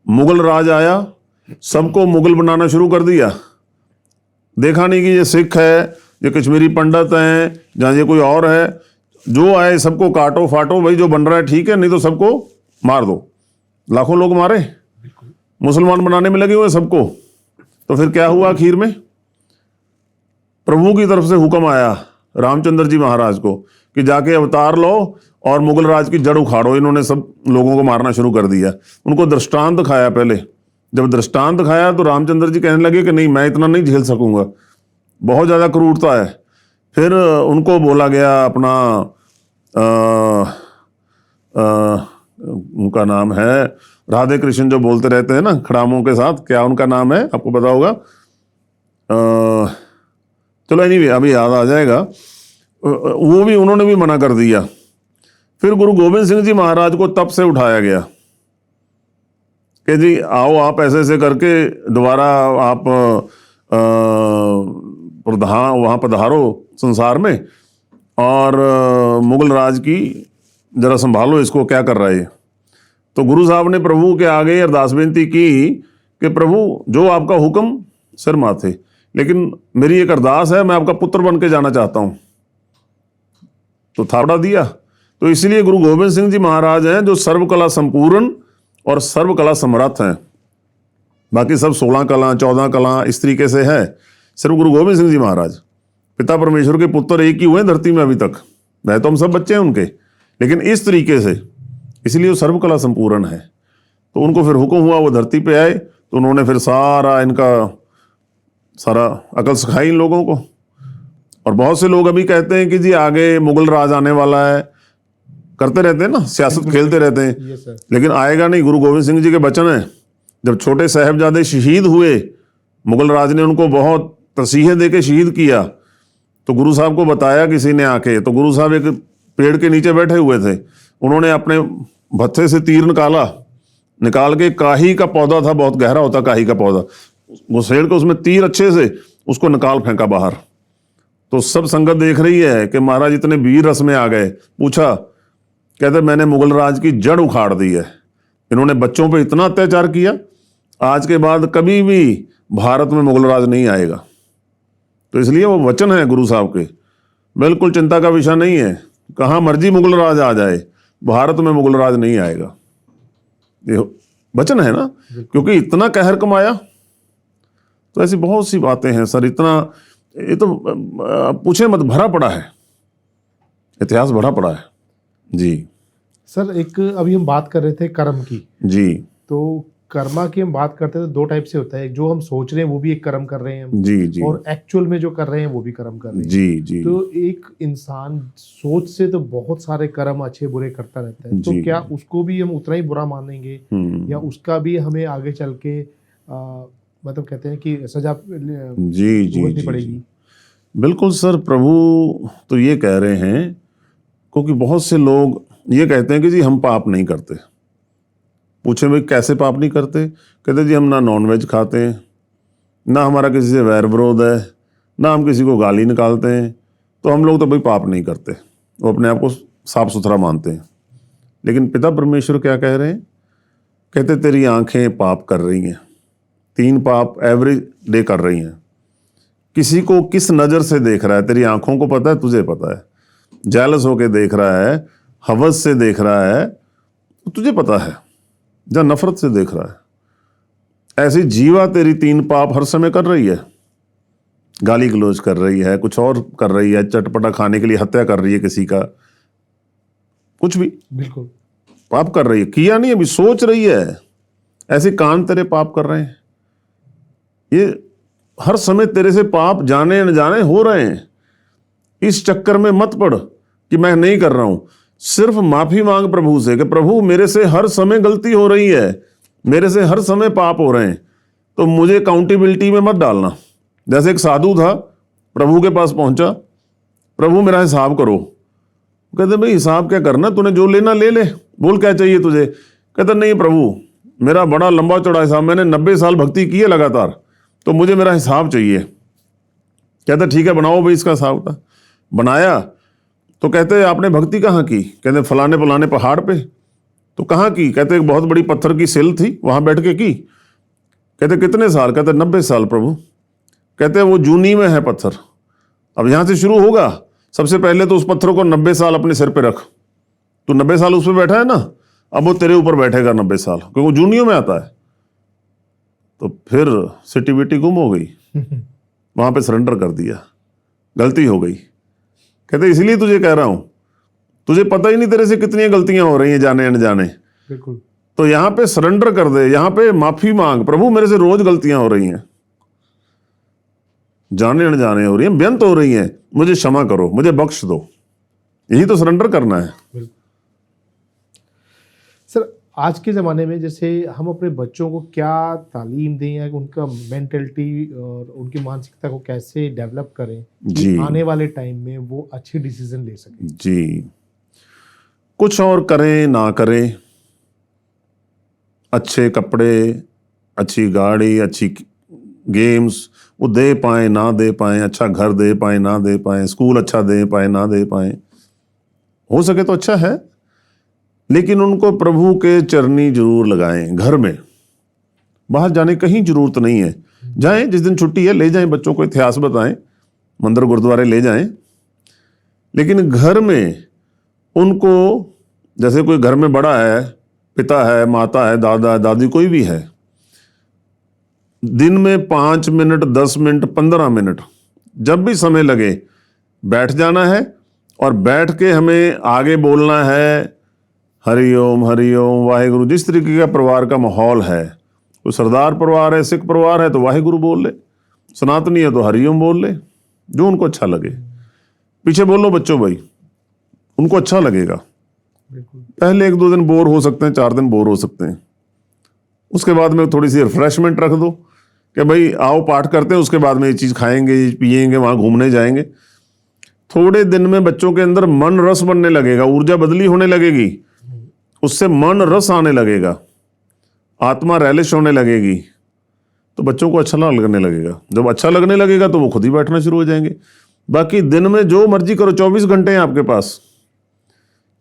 मुगल राज आया, सबको मुगल बनाना शुरू कर दिया। देखा नहीं कि ये सिख है, ये कश्मीरी पंडित हैं, जहाँ ये कोई और है, जो आए सबको काटो फाटो, भाई जो बन रहा है ठीक है, नहीं तो सबको मार दो। लाखों लोग मारे, मुसलमान बनाने में लगे हुए सबको। तो फिर क्या हुआ आखिर में? प्रभु की तरफ से हुक्म आया रामचंद्र जी महाराज को कि जाके अवतार लो और मुगल राज की जड़ उखाड़ो। इन्होंने सब लोगों को मारना शुरू कर दिया। उनको दृष्टांत दिखाया पहले। जब दृष्टांत दिखाया तो रामचंद्र जी कहने लगे कि नहीं, मैं इतना नहीं झेल सकूंगा, बहुत ज़्यादा क्रूरता है। फिर उनको बोला गया अपना उनका नाम है राधे कृष्ण, जो बोलते रहते हैं ना खड़ामों के साथ, क्या उनका नाम है आपको पता होगा? चलो एनीवे अभी याद आ जाएगा। वो भी, उन्होंने भी मना कर दिया। फिर गुरु गोविंद सिंह जी महाराज को तप से उठाया गया कि जी आओ, आप ऐसे ऐसे करके दोबारा आप प्रधान वहाँ पधारो संसार में, और मुगल राज की जरा संभालो, इसको क्या कर रहा है। तो गुरु साहब ने प्रभु के आगे अरदास बेनती की कि प्रभु जो आपका हुक्म सिर माथे, लेकिन मेरी एक अरदास है, मैं आपका पुत्र बन के जाना चाहता हूँ। तो थापड़ा दिया। तो इसलिए गुरु गोविंद सिंह जी महाराज हैं जो सर्वकला संपूर्ण और सर्वकला समर्थ हैं। बाकी सब 16 कला 14 कला इस तरीके से है। सिर्फ गुरु गोविंद सिंह जी महाराज पिता परमेश्वर के पुत्र एक ही हुए धरती में अभी तक। वह तो हम सब बच्चे हैं उनके, लेकिन इस तरीके से, इसलिए वो सर्वकला संपूर्ण है। तो उनको फिर हुक्म हुआ, वो धरती पे आए, तो उन्होंने फिर सारा इनका सारा अकल सिखाई इन लोगों को। और बहुत से लोग अभी कहते हैं कि जी आगे मुगल राज आने वाला है, करते रहते हैं ना, सियासत खेलते रहते हैं, लेकिन आएगा नहीं। गुरु गोविंद सिंह जी के वचन है, जब छोटे साहिबजादे शहीद हुए, मुगल राज ने उनको बहुत तसीहे दे के शहीद किया, तो गुरु साहब को बताया किसी ने आके। तो गुरु साहब एक पेड़ के नीचे बैठे हुए थे, उन्होंने अपने भत्थे से तीर निकाल के, काही का पौधा था, बहुत गहरा होता काही का पौधा, घुसेड़ के उसमें तीर अच्छे से उसको निकाल फेंका बाहर। तो सब संगत देख रही है कि महाराज इतने वीर रस में आ गए। पूछा, कहते मैंने मुगल राज की जड़ उखाड़ दी है। इन्होंने बच्चों पे इतना अत्याचार किया, आज के बाद कभी भी भारत में मुगल राज नहीं आएगा। तो इसलिए वो वचन है गुरु साहब के। बिल्कुल चिंता का विषय नहीं है। कहाँ मर्जी मुगल राज आ जाए, भारत में मुगल राज नहीं आएगा। ये वचन है ना, क्योंकि इतना कहर कमाया। तो ऐसी बहुत सी बातें हैं सर, इतना ये तो पूछे मत, भरा पड़ा है, इतिहास भरा पड़ा है जी। सर एक अभी हम बात कर रहे थे कर्म की जी तो कर्मा की हम बात करते हैं तो दो टाइप से होता है, जो हम सोच रहे हैं वो भी एक कर्म कर रहे हैं हम, जी जी और एक्चुअल में जो कर रहे हैं वो भी कर्म कर रहे हैं जी जी। तो एक इंसान सोच से तो बहुत सारे कर्म अच्छे बुरे करता रहता है, तो जी। क्या उसको भी हम उतना ही बुरा मानेंगे या उसका भी हमें आगे चल के मतलब कहते हैं कि सजा जी जी भुगतनी जी पड़ेगी? जी बिल्कुल सर, प्रभु तो ये कह रहे हैं, क्योंकि बहुत से लोग ये कहते हैं कि जी हम पाप नहीं करते। पूछे भाई कैसे पाप नहीं करते? कहते जी हम ना नॉनवेज खाते हैं, ना हमारा किसी से वैर विरोध है, ना हम किसी को गाली निकालते हैं, तो हम लोग तो भाई पाप नहीं करते। वो अपने आप को साफ सुथरा मानते हैं। लेकिन पिता परमेश्वर क्या कह रहे हैं? कहते तेरी आंखें पाप कर रही हैं, 3 पाप एवरी डे कर रही हैं। किसी को किस नज़र से देख रहा है तेरी आंखों को पता है, तुझे पता है। जेलस होके देख रहा है, हवस से देख रहा है, तो तुझे पता है। जहाँ नफरत से देख रहा है, ऐसी जीवा तेरी 3 पाप हर समय कर रही है। गाली गलौज कर रही है, कुछ और कर रही है, चटपटा खाने के लिए हत्या कर रही है किसी का, कुछ भी बिल्कुल पाप कर रही है। किया नहीं, अभी सोच रही है। ऐसे कान तेरे पाप कर रहे हैं। ये हर समय तेरे से पाप जाने अनजाने हो रहे हैं। इस चक्कर में मत पड़ कि मैं नहीं कर रहा हूं। सिर्फ माफी मांग प्रभु से कि प्रभु मेरे से हर समय गलती हो रही है, मेरे से हर समय पाप हो रहे हैं, तो मुझे अकाउंटेबिलिटी में मत डालना। जैसे एक साधु था, प्रभु के पास पहुंचा, प्रभु मेरा हिसाब करो। कहते भाई हिसाब क्या करना, तूने जो लेना ले ले, बोल क्या चाहिए तुझे। कहते नहीं प्रभु, मेरा बड़ा लंबा चौड़ा हिसाब, मैंने 90 साल भक्ति की है लगातार, तो मुझे मेरा हिसाब चाहिए। कहते ठीक है बनाओ भाई इसका हिसाब था। बनाया तो कहते आपने भक्ति कहाँ की? कहते फलाने फलाने पहाड़ पे। तो कहाँ की? कहते एक बहुत बड़ी पत्थर की सिल थी, वहां बैठ के की। कहते कितने साल? कहते 90 साल प्रभु। कहते वो जूनी में है पत्थर, अब यहां से शुरू होगा। सबसे पहले तो उस पत्थर को 90 साल अपने सिर पे रख। तो 90 साल उस पर बैठा है ना, अब वो तेरे ऊपर बैठेगा 90 साल, क्योंकि वो जूनियों में आता है। तो फिर सिटी विटी गुम हो गई, वहां पे सरेंडर कर दिया, गलती हो गई। कहते इसलिए तुझे कह रहा हूं, तुझे पता ही नहीं तेरे से कितनी गलतियां हो रही हैं जाने अनजाने। बिल्कुल। तो यहां पे सरेंडर कर दे, यहां पे माफी मांग, प्रभु मेरे से रोज गलतियां हो रही हैं, जाने अनजाने हो रही हैं, बेअंत हो रही हैं, मुझे क्षमा करो, मुझे बख्श दो। यही तो सरेंडर करना है। सर आज के ज़माने में जैसे हम अपने बच्चों को क्या तालीम दें या उनका मेंटलिटी और उनकी मानसिकता को कैसे डेवलप करें कि आने वाले टाइम में वो अच्छे डिसीजन ले सकें? जी, कुछ और करें ना करें, अच्छे कपड़े, अच्छी गाड़ी, अच्छी गेम्स वो दे पाएं ना दे पाएं, अच्छा घर दे पाएं ना दे पाएं, स्कूल अच्छा दे पाएं ना दे पाएं, हो सके तो अच्छा है, लेकिन उनको प्रभु के चरनी जरूर लगाएं। घर में बाहर जाने कहीं जरूरत नहीं है। जाएं, जिस दिन छुट्टी है ले जाएं, बच्चों को इतिहास बताएं, मंदिर गुरुद्वारे ले जाएं, लेकिन घर में उनको, जैसे कोई घर में बड़ा है, पिता है, माता है, दादा है, दादी, कोई भी है, दिन में 5 मिनट, 10 मिनट, 15 मिनट, जब भी समय लगे बैठ जाना है, और बैठ के हमें आगे बोलना है हरिओम हरिओम वाहेगुरु। जिस तरीके का परिवार का माहौल है, तो सरदार परिवार है, सिख परिवार है तो वाहेगुरु बोल ले, सनातनी है तो हरिओम बोल ले, जो उनको अच्छा लगे। पीछे बोलो बच्चों भाई, उनको अच्छा लगेगा। पहले 1-2 दिन बोर हो सकते हैं, 4 दिन बोर हो सकते हैं, उसके बाद में थोड़ी सी रिफ्रेशमेंट रख दो कि भाई आओ पाठ करते हैं, उसके बाद में ये चीज़ खाएंगे, पिएंगे, वहाँ घूमने जाएंगे। थोड़े दिन में बच्चों के अंदर मन रस बनने लगेगा, ऊर्जा बदली होने लगेगी, उससे मन रस आने लगेगा, आत्मा रैलिश होने लगेगी, तो बच्चों को अच्छा लगने लगेगा। जब अच्छा लगने लगेगा तो वो खुद ही बैठना शुरू हो जाएंगे। बाकी दिन में जो मर्जी करो, 24 घंटे हैं आपके पास,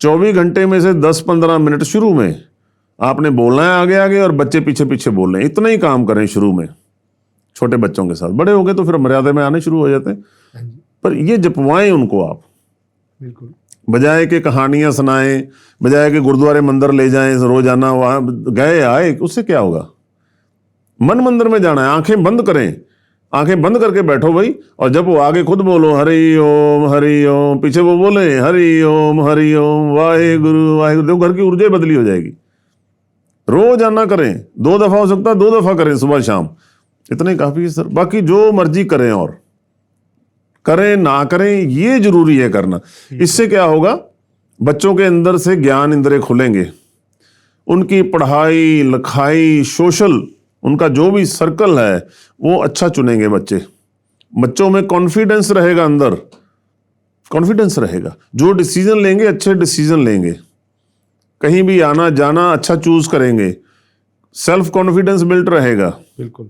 24 घंटे में से 10-15 मिनट शुरू में आपने बोलना है आगे आगे, और बच्चे पीछे पीछे बोल रहे हैं। इतना ही काम करें शुरू में छोटे बच्चों के साथ। बड़े हो गए तो फिर मर्यादा में आने शुरू हो जाते हैं। पर ये जपवाएं उनको आप, बिल्कुल बजाय के कहानियां सुनाएं, बजाय के गुरुद्वारे मंदिर ले जाएं रोजाना, वहां गए आए, उससे क्या होगा। मन मंदिर में जाना है, आंखें बंद करें, आंखें बंद करके बैठो भाई, और जब वो आगे खुद बोलो हरि ओम, पीछे वो बोले हरि ओम वाहे गुरु, देखो घर की ऊर्जा बदली हो जाएगी। रोज आना करें, 2 दफा हो सकता है 2 दफा करें, सुबह शाम, इतना ही काफी है सर। बाकी जो मर्जी करें, और करें ना करें ये जरूरी है करना। इससे क्या होगा, बच्चों के अंदर से ज्ञान इंद्रिय खुलेंगे, उनकी पढ़ाई लिखाई सोशल, उनका जो भी सर्कल है वो अच्छा चुनेंगे बच्चे। बच्चों में कॉन्फिडेंस रहेगा, अंदर कॉन्फिडेंस रहेगा, जो डिसीजन लेंगे अच्छे डिसीजन लेंगे, कहीं भी आना जाना अच्छा चूज करेंगे, सेल्फ कॉन्फिडेंस बिल्ट रहेगा। बिल्कुल।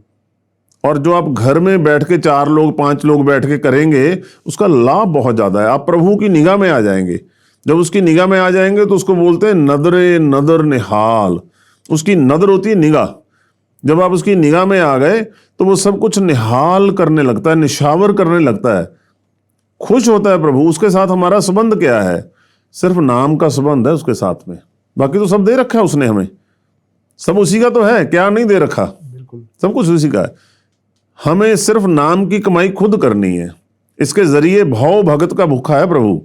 और जो आप घर में बैठ के 4 लोग 5 लोग बैठ के करेंगे, उसका लाभ बहुत ज्यादा है। आप प्रभु की निगाह में आ जाएंगे। जब उसकी निगाह में आ जाएंगे तो उसको बोलते हैं नदरे नदर निहाल। उसकी नदर होती है निगाह। जब आप उसकी निगाह में आ गए तो वो सब कुछ निहाल करने लगता है, निशावर करने लगता है, खुश होता है प्रभु। उसके साथ हमारा संबंध क्या है? सिर्फ नाम का संबंध है उसके साथ में, बाकी तो सब दे रखा है उसने हमें, सब उसी का तो है, क्या नहीं दे रखा, बिल्कुल सब कुछ उसी का है। हमें सिर्फ नाम की कमाई खुद करनी है, इसके जरिए भाव भगत का भूखा है प्रभु,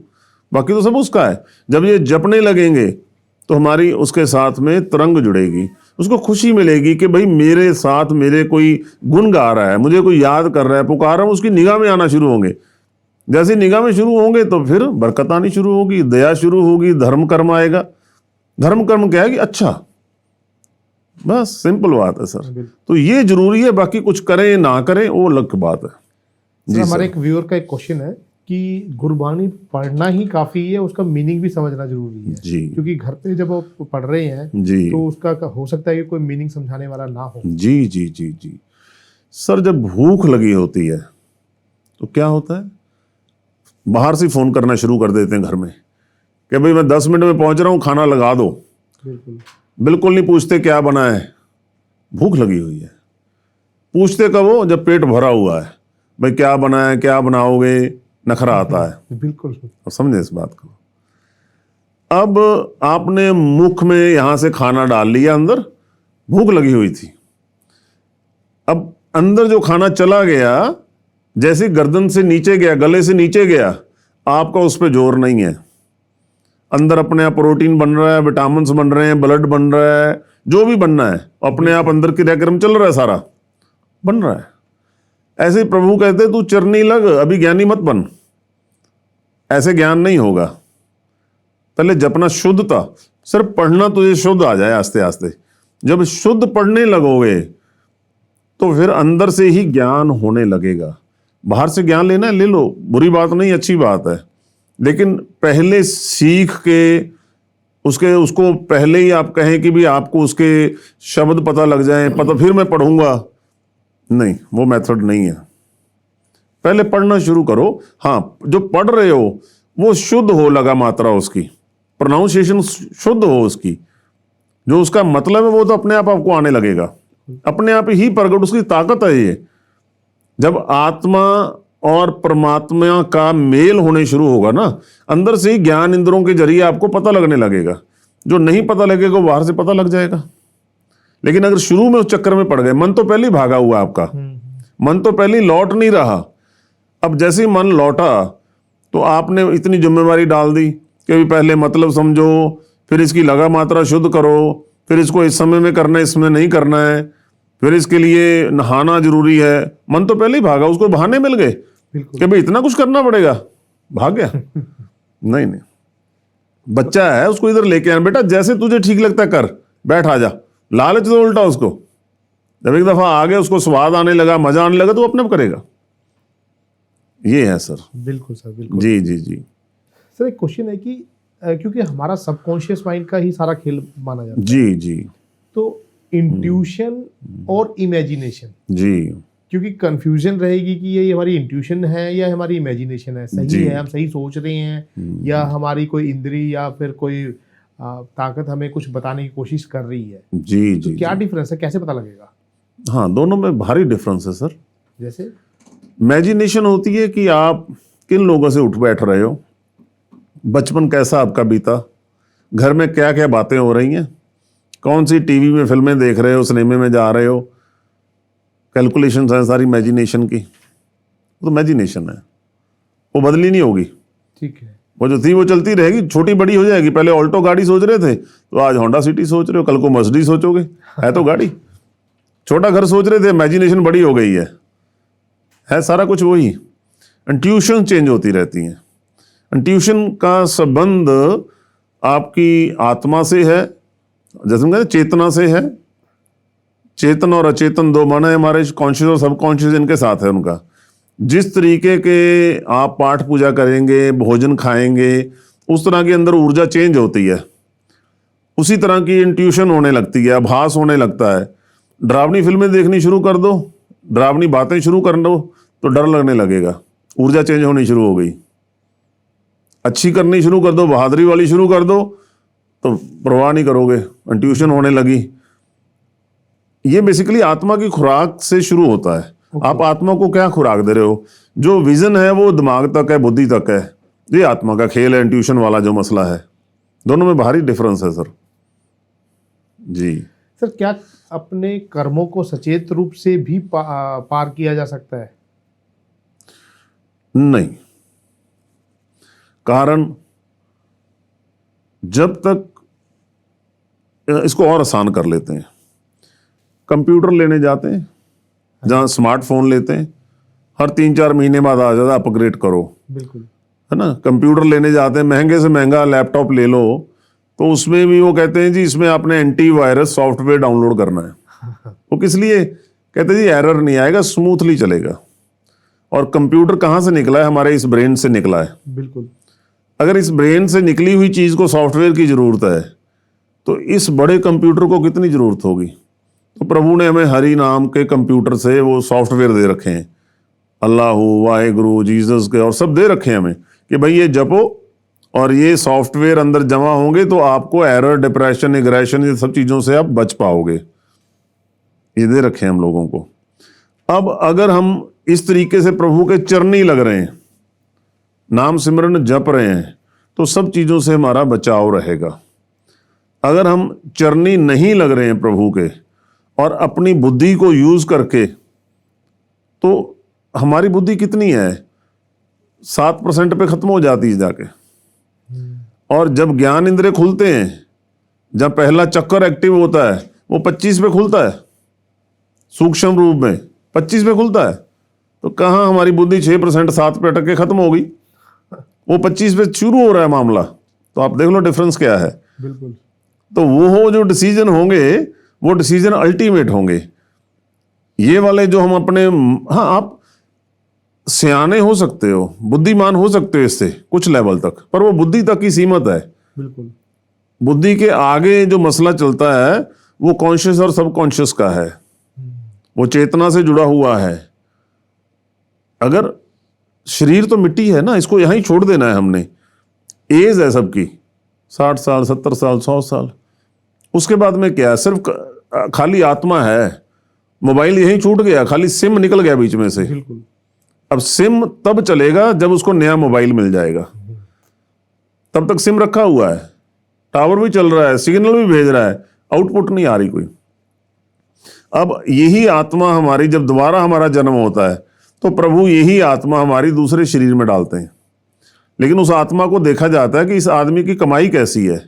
बाकी तो सब उसका है। जब ये जपने लगेंगे तो हमारी उसके साथ में तरंग जुड़ेगी, उसको खुशी मिलेगी कि भाई मेरे साथ मेरे कोई गुण गा रहा है, मुझे कोई याद कर रहा है, पुकार रहा है, उसकी निगाह में आना शुरू होंगे। जैसे निगाह में शुरू होंगे तो फिर बरकत आनी शुरू होगी, दया शुरू होगी, धर्म कर्म आएगा। धर्म कर्म क्या है कि अच्छा, बस सिंपल बात है सर। तो ये जरूरी है, बाकी कुछ करें ना करें वो अलग बात है। जी, हमारे एक व्यूअर का एक क्वेश्चन है कि गुरबानी पढ़ना ही काफी है, उसका मीनिंग भी समझना जरूरी है जी, क्योंकि घर पे जब आप पढ़ रहे हैं जी, तो उसका हो सकता है कि कोई मीनिंग समझाने वाला ना हो। जी जी जी जी सर, जब भूख लगी होती है तो क्या होता है, बाहर से फोन करना शुरू कर देते हैं घर में कि भाई मैं 10 मिनट में पहुंच रहा हूँ, खाना लगा दो। बिल्कुल बिल्कुल नहीं पूछते क्या बना है, भूख लगी हुई है। पूछते कब हो, जब पेट भरा हुआ है, भाई क्या बना है, क्या बनाओगे, नखरा आता है। बिल्कुल। अब समझे इस बात को। अब आपने मुख में यहां से खाना डाल लिया, अंदर भूख लगी हुई थी, अब अंदर जो खाना चला गया जैसे गर्दन से नीचे गया, गले से नीचे गया, आपका उस पर जोर नहीं है। अंदर अपने आप प्रोटीन बन रहा है, विटामिन बन रहे हैं, ब्लड बन रहा है, जो भी बनना है अपने आप अंदर क्रियाक्रम चल रहा है, सारा बन रहा है। ऐसे ही प्रभु कहते तू चरनी लग, अभी ज्ञानी मत बन, ऐसे ज्ञान नहीं होगा। पहले जपना शुद्धता, सिर्फ पढ़ना तुझे शुद्ध आ जाए आस्ते आस्ते। जब शुद्ध पढ़ने लगोगे तो फिर अंदर से ही ज्ञान होने लगेगा। बाहर से ज्ञान लेना है ले लो, बुरी बात नहीं, अच्छी बात है, लेकिन पहले सीख के उसको पहले ही आप कहें कि भी आपको उसके शब्द पता लग जाएं, पता फिर मैं पढ़ूंगा, नहीं, वो मेथड नहीं है। पहले पढ़ना शुरू करो। हाँ, जो पढ़ रहे हो वो शुद्ध हो, लगा मात्रा उसकी, प्रोनाउंसिएशन शुद्ध हो उसकी, जो उसका मतलब है वो तो अपने आप आपको आने लगेगा, अपने आप ही प्रकट, उसकी ताकत है ये। जब आत्मा और परमात्मा का मेल होने शुरू होगा ना, अंदर से ही ज्ञान इंद्रियों के जरिए आपको पता लगने लगेगा। जो नहीं पता लगेगा वो बाहर से पता लग जाएगा। लेकिन अगर शुरू में उस चक्कर में पड़ गए, मन तो पहले ही भागा हुआ आपका, मन तो पहले ही लौट नहीं रहा। अब जैसे ही मन लौटा तो आपने इतनी जिम्मेवारी डाल दी कि भी पहले मतलब समझो, फिर इसकी लगा मात्रा शुद्ध करो, फिर इसको इस समय में करना है, इसमें नहीं करना है, फिर इसके लिए नहाना जरूरी है। मन तो पहले ही भागा, उसको बहाने मिल गए कि भाई इतना कुछ करना पड़ेगा, भाग गया। नहीं नहीं, बच्चा है, उसको इधर लेके आना, बेटा जैसे तुझे ठीक लगता है कर, बैठ आ जा। लालच तो उल्टा उसको, जब एक दफा आ गया, उसको स्वाद आने लगा, मजा आने लगा, तो अपने आप करेगा। ये है सर। बिल्कुल सर, बिल्कुल। जी जी जी सर, एक क्वेश्चन है कि क्योंकि हमारा सबकॉन्शियस माइंड का ही सारा खेल माना जाता है, जी जी तो इंट्यूशन और इमेजिनेशन, जी, क्योंकि कंफ्यूजन रहेगी कि ये हमारी इंट्यूशन है या हमारी इमेजिनेशन है, सही है, हम सही सोच रहे हैं, या हमारी कोई इंद्री या फिर कोई ताकत हमें कुछ बताने की कोशिश कर रही है। जी जी, क्या डिफरेंस है, कैसे पता लगेगा? हाँ, दोनों में भारी डिफरेंस है सर। जैसे इमेजिनेशन होती है कि आप किन लोगों से उठ बैठ रहे हो, बचपन कैसा आपका बीता, घर में क्या क्या बातें हो रही हैं, कौन सी टीवी में फिल्में देख रहे हो, सिनेमे में जा रहे हो, कैलकुलेशंस हैं सारी इमेजिनेशन की। तो इमेजिनेशन है, वो बदली नहीं होगी। ठीक है। वो जो थी वो चलती रहेगी, छोटी बड़ी हो जाएगी। पहले ऑल्टो गाड़ी सोच रहे थे तो आज होंडा सिटी सोच रहे हो, कल को मर्सिडीज सोचोगे, है तो गाड़ी। छोटा घर सोच रहे थे, इमेजिनेशन बड़ी हो गई है सारा कुछ वही। इंट्यूशन चेंज होती रहती हैं। इंट्यूशन का संबंध आपकी आत्मा से है, जैसे हम कहते हैं चेतना से है। चेतन और अचेतन दो मन है हमारे, कॉन्शियस और सबकॉन्शियस, इनके साथ है उनका। जिस तरीके के आप पाठ पूजा करेंगे, भोजन खाएंगे, उस तरह के अंदर ऊर्जा चेंज होती है, उसी तरह की इंट्यूशन होने लगती है, आभास होने लगता है। डरावनी फिल्में देखनी शुरू कर दो, डरावनी बातें शुरू कर दो तो डर लगने लगेगा, ऊर्जा चेंज होनी शुरू हो गई। अच्छी करनी शुरू कर दो, बहादुरी वाली शुरू कर दो तो परवाह नहीं करोगे, इंट्यूशन होने लगी। ये बेसिकली आत्मा की खुराक से शुरू होता है। आप आत्मा को क्या खुराक दे रहे हो? जो विजन है वो दिमाग तक है, बुद्धि तक है, ये आत्मा का खेल है। इंट्यूशन वाला जो मसला है, दोनों में भारी डिफरेंस है सर। जी सर, क्या अपने कर्मों को सचेत रूप से भी पार किया जा सकता है? नहीं, कारण जब तक, इसको और आसान कर लेते हैं। कंप्यूटर लेने जाते हैं, जहां स्मार्टफोन लेते हैं, हर 3-4 महीने बाद आ जाता अपग्रेड करो, बिल्कुल, है ना। कंप्यूटर लेने जाते हैं, महंगे से महंगा लैपटॉप ले लो तो उसमें भी वो कहते हैं जी इसमें आपने एंटीवायरस सॉफ्टवेयर डाउनलोड करना है। वो किस लिए? कहते हैं जी एरर नहीं आएगा, स्मूथली चलेगा। और कंप्यूटर कहाँ से निकला है? हमारे इस ब्रेन से निकला है। बिल्कुल। अगर इस ब्रेन से निकली हुई चीज को सॉफ्टवेयर की जरूरत है तो इस बड़े कंप्यूटर को कितनी जरूरत होगी? तो प्रभु ने हमें हरि नाम के कंप्यूटर से वो सॉफ्टवेयर दे रखे हैं, अल्लाह वाहेगुरु जीसस के, और सब दे रखे हैं हमें कि भाई ये जपो और ये सॉफ्टवेयर अंदर जमा होंगे तो आपको एरर, डिप्रेशन, एग्रेशन, ये सब चीज़ों से आप बच पाओगे। ये दे रखे हैं हम लोगों को। अब अगर हम इस तरीके से प्रभु के चरणी लग रहे हैं, नाम सिमरन जप रहे हैं, तो सब चीज़ों से हमारा बचाव रहेगा। अगर हम चरणी नहीं लग रहे हैं प्रभु के और अपनी बुद्धि को यूज करके, तो हमारी बुद्धि कितनी है? 7% पे खत्म हो जाती है जाके। और जब ज्ञान इंद्रिय खुलते हैं, जब पहला चक्कर एक्टिव होता है, वो 25 पे खुलता है, सूक्ष्म रूप में 25 पे खुलता है। तो कहाँ हमारी बुद्धि 6%, 7 पे अटक के खत्म हो गई, वो 25 पे शुरू हो रहा है मामला। तो आप देख लो डिफरेंस क्या है। बिल्कुल। तो वो जो डिसीजन होंगे वो डिसीजन अल्टीमेट होंगे। ये वाले जो हम अपने, हाँ आप सियाने हो सकते हो, बुद्धिमान हो सकते हो इससे कुछ लेवल तक, पर वो बुद्धि तक ही सीमित है। बिल्कुल। बुद्धि के आगे जो मसला चलता है वो कॉन्शियस और सबकॉन्शियस का है, वो चेतना से जुड़ा हुआ है। अगर शरीर तो मिट्टी है ना, इसको यहीं छोड़ देना है हमने। एज है सबकी 60 साल, 70 साल, 100 साल, उसके बाद में क्या? सिर्फ खाली आत्मा है। मोबाइल यहीं छूट गया, खाली सिम निकल गया बीच में से। बिल्कुल। अब सिम तब चलेगा जब उसको नया मोबाइल मिल जाएगा। तब तक सिम रखा हुआ है, टावर भी चल रहा है, सिग्नल भी भेज रहा है, आउटपुट नहीं आ रही कोई। अब यही आत्मा हमारी, जब दोबारा हमारा जन्म होता है तो प्रभु यही आत्मा हमारी दूसरे शरीर में डालते हैं। लेकिन उस आत्मा को देखा जाता है कि इस आदमी की कमाई कैसी है,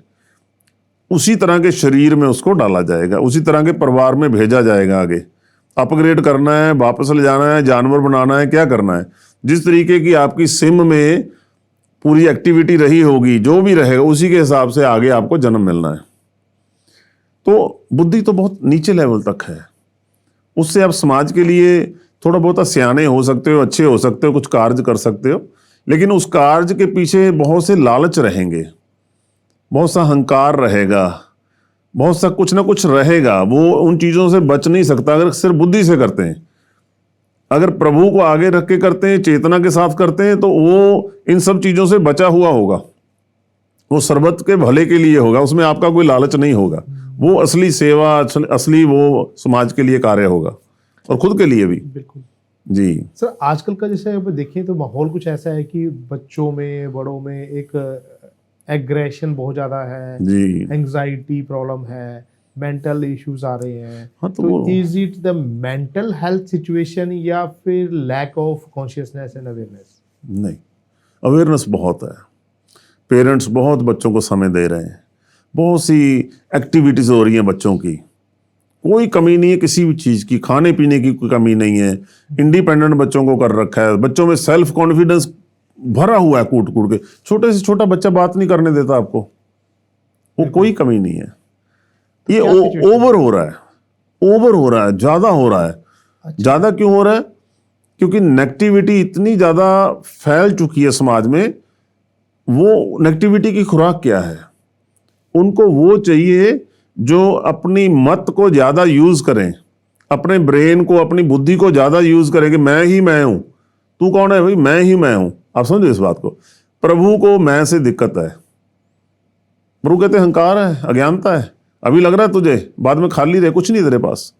उसी तरह के शरीर में उसको डाला जाएगा, उसी तरह के परिवार में भेजा जाएगा। आगे अपग्रेड करना है, वापस ले जाना है, जानवर बनाना है, क्या करना है। जिस तरीके की आपकी सिम में पूरी एक्टिविटी रही होगी, जो भी रहेगा उसी के हिसाब से आगे आपको जन्म मिलना है। तो बुद्धि तो बहुत नीचे लेवल तक है, उससे आप समाज के लिए थोड़ा बहुत सियाने हो सकते हो, अच्छे हो सकते हो, कुछ कार्य कर सकते हो। लेकिन उस कार्य के पीछे बहुत से लालच रहेंगे, बहुत सा अहंकार रहेगा, बहुत सा कुछ ना कुछ रहेगा। वो उन चीज़ों से बच नहीं सकता अगर सिर्फ बुद्धि से करते हैं। अगर प्रभु को आगे रख के करते हैं, चेतना के साथ करते हैं, तो वो इन सब चीज़ों से बचा हुआ होगा। वो सर्वत्र के भले के लिए होगा, उसमें आपका कोई लालच नहीं होगा। वो असली सेवा, असली वो समाज के लिए कार्य होगा और खुद के लिए भी। बिल्कुल। जी सर आजकल का जैसे अब देखें तो माहौल कुछ ऐसा है कि बच्चों में बड़ों में एक एग्रेशन बहुत ज़्यादा है, जी। एंजाइटी प्रॉब्लम है, मेंटल इश्यूज आ रहे हैं। हाँ तो तो वो is it the mental health situation या फिर lack of consciousness and awareness? नहीं, अवेयरनेस बहुत है। पेरेंट्स बहुत बच्चों को समय दे रहे हैं, बहुत सी एक्टिविटीज़ हो रही हैं बच्चों की, कोई कमी नहीं है किसी भी चीज़ की, खाने पीने की कोई कमी नहीं है, इंडिपेंडेंट बच्चों को कर रखा है, बच्चों में सेल्फ कॉन्फिडेंस भरा हुआ है कूट कूट के। छोटे से छोटा बच्चा बात नहीं करने देता आपको, वो कोई कमी नहीं है। ये क्या situation ओवर हो रहा है, ओवर हो रहा है, ज़्यादा हो रहा है। अच्छा। ज़्यादा क्यों हो रहा है? क्योंकि नेगेटिविटी इतनी ज़्यादा फैल चुकी है समाज में। वो नेगेटिविटी की खुराक क्या है? उनको वो चाहिए जो अपनी मत को ज़्यादा यूज़ करें, अपने ब्रेन को, अपनी बुद्धि को ज़्यादा यूज़ करें कि मैं ही मैं हूँ। तू कौन है भाई? मैं ही मैं हूँ। आप समझो इस बात को। प्रभु को मैं से दिक्कत है। प्रभु कहते अहंकार है, अज्ञानता है। अभी लग रहा है तुझे, बाद में खाली रहे, कुछ नहीं तेरे पास।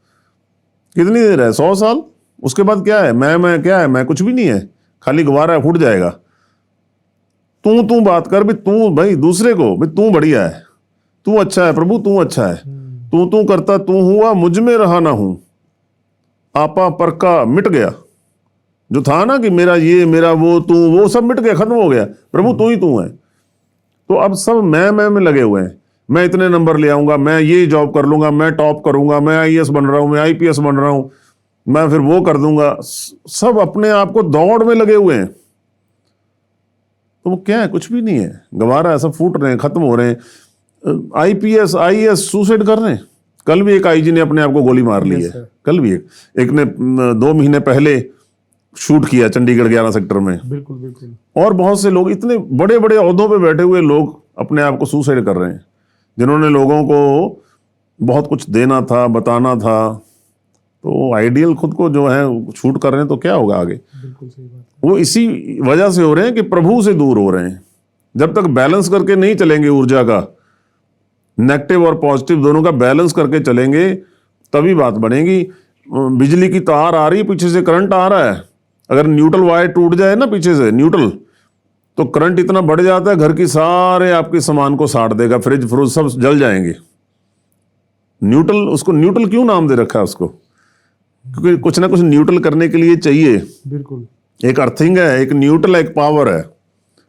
कितनी देर है? 100 साल। उसके बाद क्या है? मैं क्या है? मैं कुछ भी नहीं है, खाली गवारा है, फूट जाएगा। तू बात कर भी, तू भाई दूसरे को भी, तू बढ़िया है, तू अच्छा है प्रभु, तू अच्छा है। तू करता तू हुआ, मुझ में रहा ना हूं, आपा पर का मिट गया। जो था ना कि मेरा ये मेरा वो सब मिट गया, खत्म हो गया। प्रभु तू ही तू है। तो अब सब मैं में लगे हुए हैं। मैं इतने नंबर ले आऊंगा, मैं ये जॉब कर लूंगा, मैं टॉप करूंगा, मैं आईएएस बन रहा हूं, मैं आईपीएस बन रहा हूं, मैं फिर वो कर दूंगा। सब अपने आप को दौड़ में लगे हुए हैं। तो वो क्या है? कुछ भी नहीं है, गंवारा है, सब फूट रहे हैं, खत्म हो रहे हैं। आईपीएस आईएएस सुसाइड कर रहे हैं। कल भी एक आईजी ने अपने आप को गोली मार ली Yes, है। sir. कल भी एक ने 2 महीने पहले शूट किया चंडीगढ़ 11 सेक्टर में। बिल्कुल बिल्कुल। और बहुत से लोग, इतने बड़े बड़े ओहदों पे बैठे हुए लोग अपने आप को सुसाइड कर रहे हैं, जिन्होंने लोगों को बहुत कुछ देना था, बताना था। तो आइडियल खुद को जो है शूट कर रहे हैं, तो क्या होगा आगे? बिल्कुल सही बात। वो इसी वजह से हो रहे हैं कि प्रभु से दूर हो रहे हैं। जब तक बैलेंस करके नहीं चलेंगे, ऊर्जा का नेगेटिव और पॉजिटिव दोनों का बैलेंस करके चलेंगे, तभी बात बनेगी। बिजली की तार आ रही है, पीछे से करंट आ रहा है, अगर न्यूट्रल वायर टूट जाए ना पीछे से न्यूट्रल, तो करंट इतना बढ़ जाता है, घर की सारे आपके सामान को साड़ देगा, फ्रिज फ्रूज सब जल जाएंगे। न्यूट्रल, उसको न्यूट्रल क्यों नाम दे रखा है उसको? क्योंकि कुछ ना कुछ न्यूट्रल करने के लिए चाहिए। बिल्कुल। एक अर्थिंग है, एक न्यूट्रल, एक पावर है।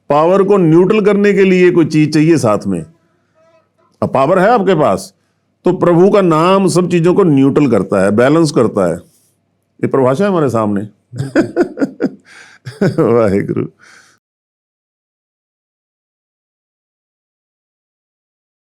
पावर को न्यूट्रल करने के लिए कोई चीज चाहिए साथ में। अब पावर है आपके पास, तो प्रभु का नाम सब चीजों को न्यूट्रल करता है, बैलेंस करता है। ये परिभाषा है हमारे सामने। वाहिगुरु।